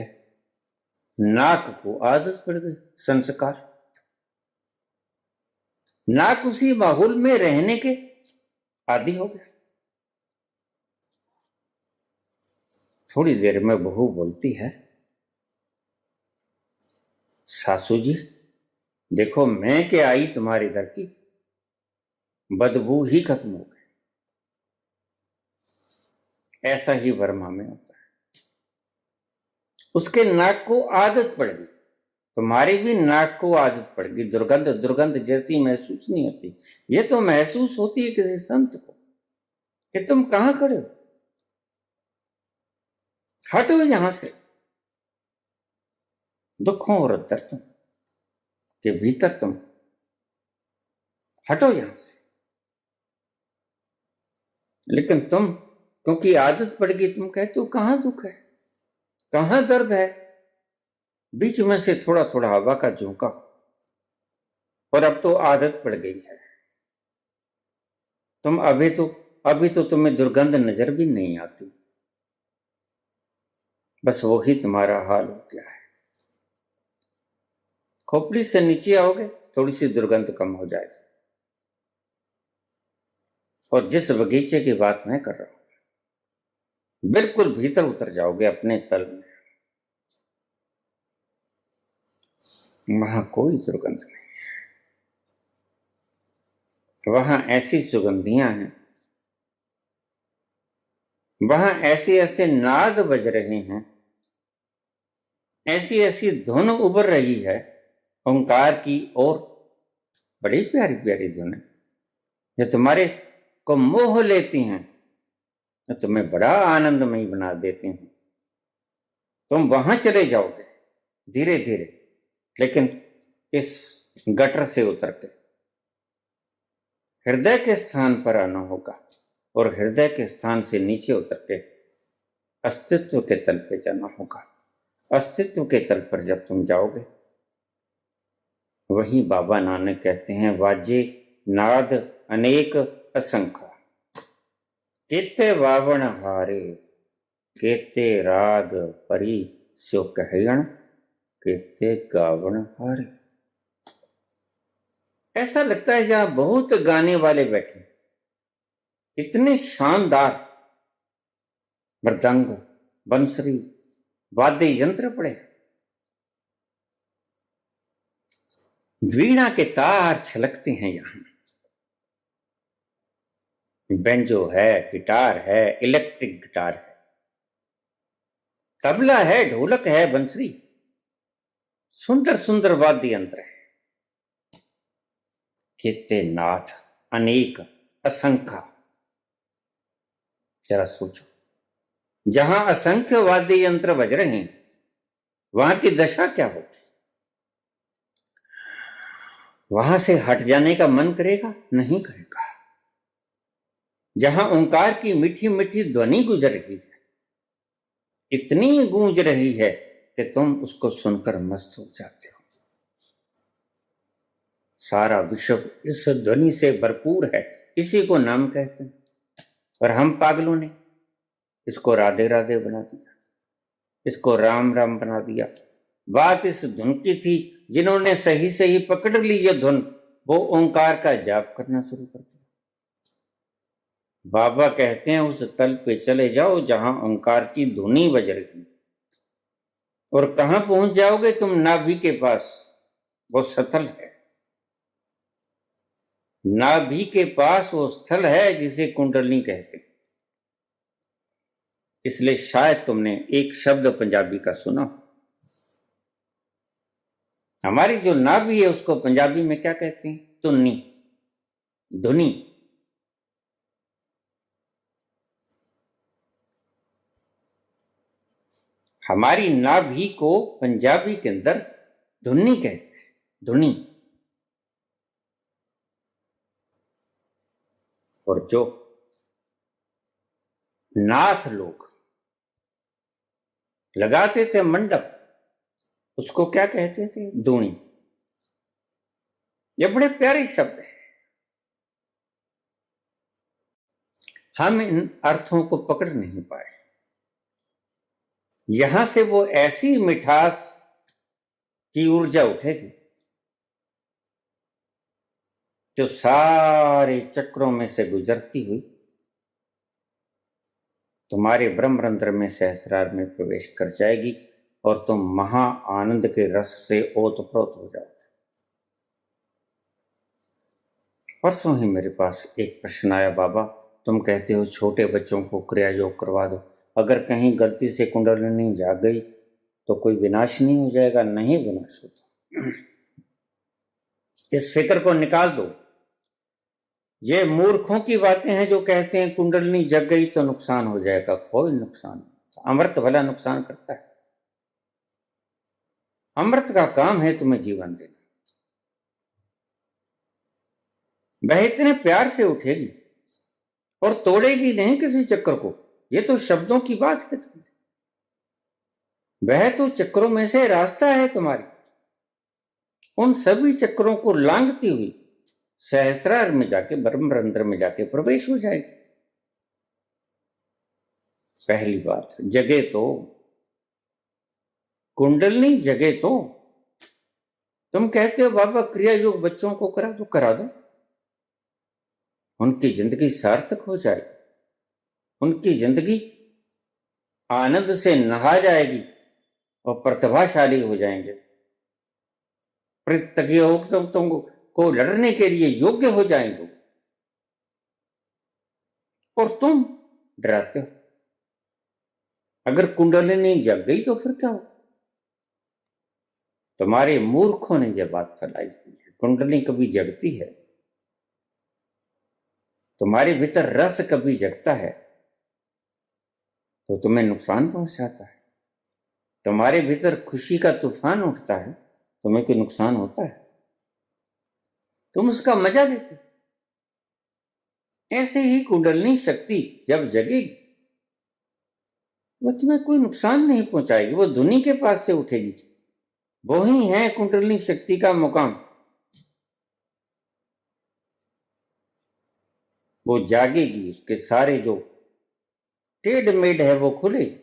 नाक को आदत पड़ गई, संस्कार, नाक उसी माहौल में रहने के आदी हो गया। थोड़ी देर में बहू बोलती है, सासू जी देखो मैं के आई तुम्हारे घर की, बदबू ही खत्म हो गई। ऐसा ही वर्मा में होता है, उसके नाक को आदत पड़ गई, तुम्हारी भी नाक को आदत पड़ गई। दुर्गंध दुर्गंध जैसी महसूस नहीं होती, ये तो महसूस होती है किसी संत को कि तुम कहां खड़े हो, हटो यहां से। दुखों और दर्दों के भीतर तुम हटो यहां से। लेकिन तुम क्योंकि आदत पड़ गई, तुम कहते हो कहां दुख है, कहां दर्द है। बीच में से थोड़ा थोड़ा हवा का झोंका, और अब तो आदत पड़ गई है। तुम अभी तो तुम्हें दुर्गंध नजर भी नहीं आती, बस वही तुम्हारा हाल हो गया है। खोपड़ी से नीचे आओगे थोड़ी सी दुर्गंध कम हो जाएगी। और जिस बगीचे की बात मैं कर रहा हूं, बिल्कुल भीतर उतर जाओगे अपने तल में, वहां कोई दुर्गंध नहीं, वहां ऐसी सुगंधियां हैं, वहां ऐसे ऐसे नाद बज रहे हैं, ऐसी ऐसी धुन उभर रही है ओंकार की, और बड़ी प्यारी प्यारी धुन है जो तुम्हारे को मोह लेती हैं, जो तुम्हें बड़ा आनंदमय बना देती हैं। तुम वहां चले जाओगे धीरे धीरे, लेकिन इस गटर से उतर के हृदय के स्थान पर आना होगा, और हृदय के स्थान से नीचे उतर के अस्तित्व के तल पे जाना होगा। अस्तित्व के तल पर जब तुम जाओगे, वही बाबा नानक कहते हैं, वाजे नाद अनेक असंख्य, केते वावण हारे, केते राग परी स्यो कहण, केते गावण हारे। ऐसा लगता है जहां बहुत गाने वाले बैठे, इतने शानदार मृदंग बंसरी वाद्य यंत्र पड़े, वीणा के तार छलकते हैं यहां, बेंजो है, गिटार है, इलेक्ट्रिक गिटार है, तबला है, ढोलक है, बंसरी, सुंदर सुंदर वाद्य यंत्र है। कितने नाथ अनेक असंख्य, जरा सोचो, जहां असंख्य वाद्य यंत्र बज रहे हैं वहां की दशा क्या होगी। वहां से हट जाने का मन करेगा? नहीं करेगा। जहां ओंकार की मीठी मीठी ध्वनि गुजर रही है, इतनी गूंज रही है कि तुम उसको सुनकर मस्त हो जाते हो। सारा विश्व इस ध्वनि से भरपूर है, इसी को नाम कहते हैं, और हम पागलों ने इसको राधे राधे बना दिया, इसको राम राम बना दिया, बात इस धुन की थी। जिन्होंने सही सही पकड़ ली ये धुन, वो ओंकार का जाप करना शुरू कर दिया। बाबा कहते हैं उस तल पे चले जाओ जहां ओंकार की धुनी बज रही, और कहां पहुंच जाओगे तुम? नाभि के पास। वो स्थल है, नाभि के पास वो स्थल है जिसे कुंडलनी कहते हैं। इसलिए शायद तुमने एक शब्द पंजाबी का सुना। हमारी जो नाभि है उसको पंजाबी में क्या कहते हैं? तुन्नी, धुनी। हमारी नाभि को पंजाबी के अंदर धुन्नी कहते हैं, धुनी। और जो नाथ लोग लगाते थे मंडप, उसको क्या कहते थे? धूणी। ये बड़े प्यारे शब्द है। हम इन अर्थों को पकड़ नहीं पाए। यहां से वो ऐसी मिठास की ऊर्जा उठेगी जो सारे चक्रों में से गुजरती हुई तुम्हारे ब्रह्मरंध्र में, सहस्रार में प्रवेश कर जाएगी, और तुम महा आनंद के रस से ओतप्रोत हो जाओगे। परसों ही मेरे पास एक प्रश्न आया, बाबा तुम कहते हो छोटे बच्चों को क्रिया योग करवा दो, अगर कहीं गलती से कुंडलिनी जाग गई तो कोई विनाश नहीं हो जाएगा? नहीं विनाश होता। इस फिक्र को निकाल दो। ये मूर्खों की बातें हैं जो कहते हैं कुंडलिनी जग गई तो नुकसान हो जाएगा। कोई नुकसान नहीं। अमृत भला नुकसान करता है? अमृत का काम है तुम्हें जीवन देना। वह इतने प्यार से उठेगी और तोड़ेगी नहीं किसी चक्र को। ये तो शब्दों की बात है तुम्हें। वह तो चक्रों में से रास्ता है तुम्हारी। उन सभी चक्रों को लांघती हुई सहस्रार में जाके, ब्रह्मरंध्र में जाके प्रवेश हो जाएगी। पहली बात, जगे तो कुंडलिनी, जगे तो। तुम कहते हो बाबा क्रिया योग बच्चों को करा दो, करा दो। उनकी जिंदगी सार्थक हो जाएगी, उनकी जिंदगी आनंद से नहा जाएगी और प्रतिभाशाली हो जाएंगे। प्रतियोगिताओं को लड़ने के लिए योग्य हो जाएंगे। और तुम डराते हो। अगर कुंडलिनी जग गई तो फिर क्या होगा? तुम्हारे मूर्खों ने यह बात फैलाई हुई है। कुंडलिनी कभी जगती है? तुम्हारे भीतर रस कभी जगता है तो तुम्हें नुकसान पहुंचाता है। तुम्हारे भीतर खुशी का तूफान उठता है, तुम्हें कोई नुकसान होता है? तुम उसका मजा लेते। ऐसे ही कुंडलिनी शक्ति जब जगेगी वो तुम्हें कोई नुकसान नहीं पहुंचाएगी। वो धुनी के पास से उठेगी। वही है कुंडलिनी शक्ति का मुकाम। वो जागेगी, उसके सारे जो टेढ़ मेढ़ है वो खुलेगी,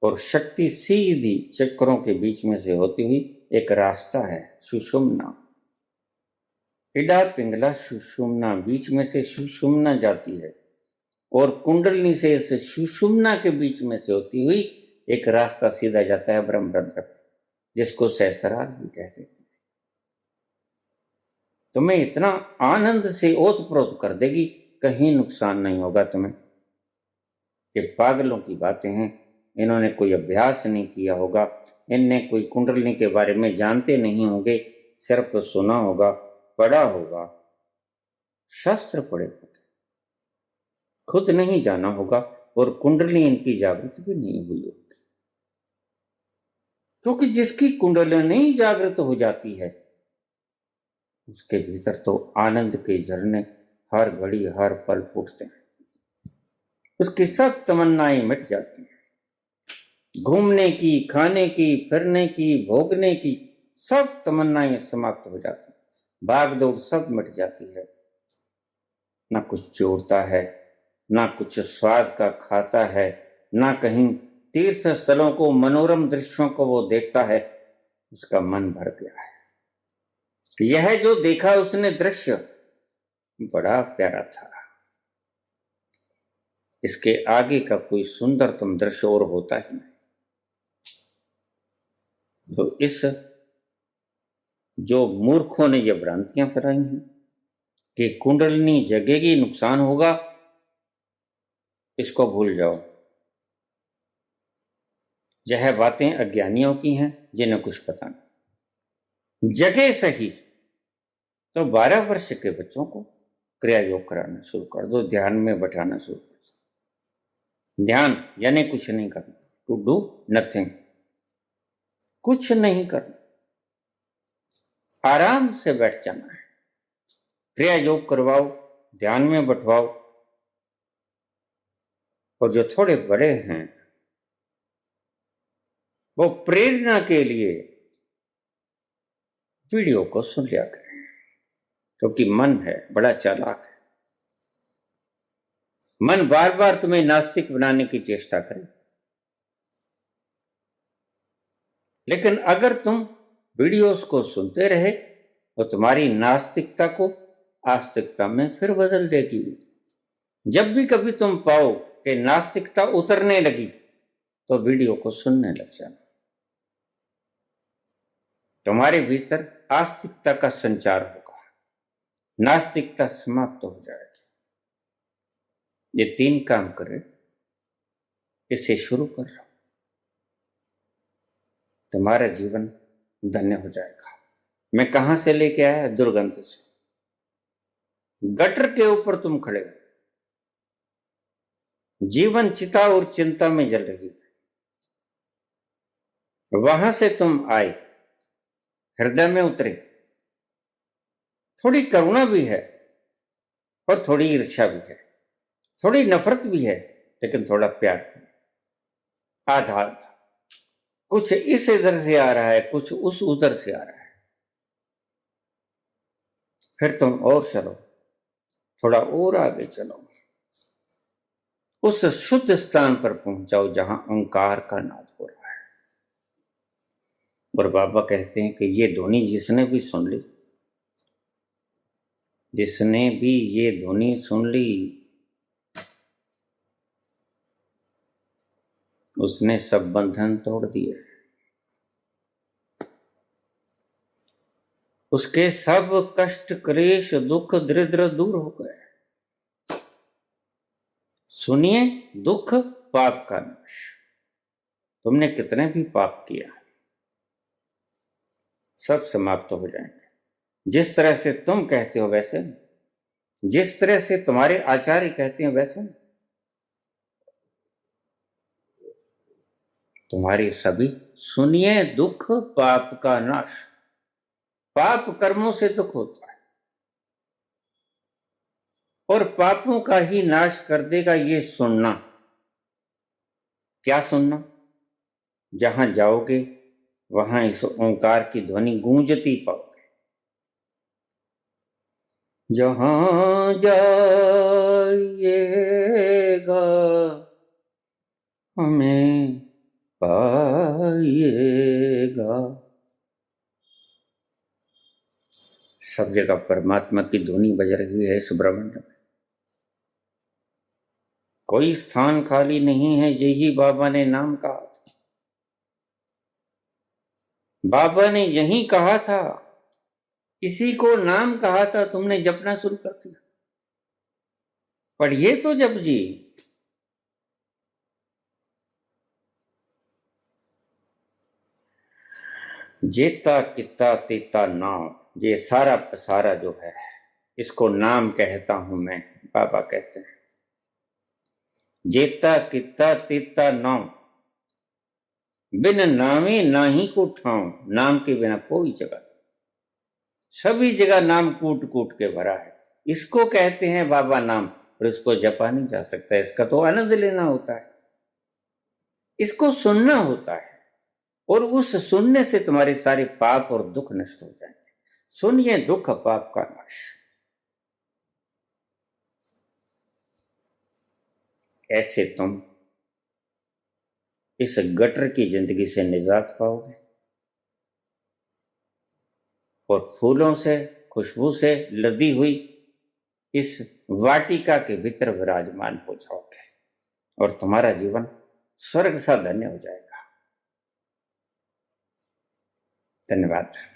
और शक्ति सीधी चक्रों के बीच में से होती हुई एक रास्ता है, सुषुम्ना। इडा पिंगला सुषुम्ना, बीच में से सुषुम्ना जाती है, और कुंडलिनी से इस सुषुम्ना के बीच में से होती हुई एक रास्ता सीधा जाता है ब्रह्मरंध्र, जिसको सहस्रार भी कहते हैं। तुम्हें इतना आनंद से ओतप्रोत कर देगी, कहीं नुकसान नहीं होगा तुम्हें। ये पागलों की बातें हैं। इन्होंने कोई अभ्यास नहीं किया होगा, इनने कोई कुंडलिनी के बारे में जानते नहीं होंगे, सिर्फ सुना होगा, पढ़ा होगा, शास्त्र पढ़े होंगे, खुद नहीं जाना होगा, और कुंडलिनी इनकी जागृत भी नहीं हुई होगी। क्योंकि जिसकी कुंडलिनी जागृत हो जाती है उसके भीतर तो आनंद के झरने हर घड़ी हर पल फूटते हैं। उसकी सब तमन्नाएं मिट जाती हैं। घूमने की, खाने की, फिरने की, भोगने की सब तमन्नाएं समाप्त हो जाती हैं। भाग दौड़ सब मिट जाती है। ना कुछ जोड़ता है, ना कुछ स्वाद का खाता है, ना कहीं तीर्थ स्थलों को, मनोरम दृश्यों को वो देखता है, उसका मन भर गया है। यह जो देखा उसने दृश्य बड़ा प्यारा था, इसके आगे का कोई सुंदरतम दृश्य और होता ही नहीं। तो इस जो मूर्खों ने ये भ्रांतियां फैलाई हैं कि कुंडलिनी जगेगी नुकसान होगा, इसको भूल जाओ। यह बातें अज्ञानियों की हैं जिन्हें कुछ पता नहीं। जगे सही तो 12 वर्ष के बच्चों को क्रिया योग कराना शुरू कर दो, ध्यान में बैठाना शुरू कर दो। ध्यान यानी कुछ नहीं करना, टू डू नथिंग, कुछ नहीं करना, आराम से बैठ जाना है। क्रिया योग करवाओ, ध्यान में बैठवाओ। और जो थोड़े बड़े हैं वो प्रेरणा के लिए वीडियो को सुन लिया करें, क्योंकि मन है बड़ा चालाक है। मन बार बार तुम्हें नास्तिक बनाने की चेष्टा करे, लेकिन अगर तुम वीडियोस को सुनते रहे तो तुम्हारी नास्तिकता को आस्तिकता में फिर बदल देगी। जब भी कभी तुम पाओ कि नास्तिकता उतरने लगी तो वीडियो को सुनने लग जाना। तुम्हारे भीतर आस्तिकता का संचार होगा, नास्तिकता समाप्त हो जाएगी। ये 3 काम करे, इसे शुरू कर लो, तुम्हारा जीवन धन्य हो जाएगा। मैं कहां से लेके आया? दुर्गंध से। गटर के ऊपर तुम खड़े हो, जीवन चिता और चिंता में जल रही है, वहां से तुम आए, हृदय में उतरे। थोड़ी करुणा भी है और थोड़ी ईर्ष्या भी है, थोड़ी नफरत भी है, लेकिन थोड़ा प्यार भी है। आधा आधा, कुछ इस इधर से आ रहा है, कुछ उस उधर से आ रहा है। फिर तुम और चलो, थोड़ा और आगे चलो, उस शुद्ध स्थान पर पहुंच जाओ जहां ओंकार का नाद हो रहा है। और बाबा कहते हैं कि ये ध्वनि जिसने भी सुन ली, जिसने भी ये ध्वनि सुन ली, उसने सब बंधन तोड़ दिए, उसके सब कष्ट क्लेश दुख दरिद्र दूर हो गए। सुनिए, दुख पाप का नाश। तुमने कितने भी पाप किया, सब समाप्त हो जाएंगे। जिस तरह से तुम कहते हो वैसे, जिस तरह से तुम्हारे आचार्य कहते हैं वैसे, तुम्हारी सभी। सुनिए, दुख पाप का नाश। पाप कर्मों से दुख होता है और पापों का ही नाश कर देगा ये सुनना। क्या सुनना? जहां जाओगे वहां इस ओंकार की ध्वनि गूंजती पाओगे। जहां जाइएगा हमें पाइएगा। सब जगह परमात्मा की ध्वनि बज रही है इस ब्रह्मांड में। कोई स्थान खाली नहीं है, यही बाबा ने नाम कहा था। बाबा ने यही कहा था, इसी को नाम कहा था, तुमने जपना शुरू कर दिया। पढ़िए तो जप जी। जेता किता तेता नाम, ये सारा पसारा जो है इसको नाम कहता हूं मैं, बाबा कहते हैं। जेता किता तेता नाम, बिन नामे नाही को ठाऊं। नाम के बिना कोई जगह, सभी जगह नाम कूट कूट के भरा है। इसको कहते हैं बाबा नाम, और इसको जपा नहीं जा सकता। इसका तो आनंद लेना होता है, इसको सुनना होता है, और उस सुनने से तुम्हारे सारे पाप और दुख नष्ट हो जाएंगे। सुनिए, दुख पाप का नाश। ऐसे तुम इस गटर की जिंदगी से निजात पाओगे और फूलों से, खुशबू से लदी हुई इस वाटिका के भीतर विराजमान हो जाओगे और तुम्हारा जीवन स्वर्ग सा धन्य हो जाएगा। धन्यवाद।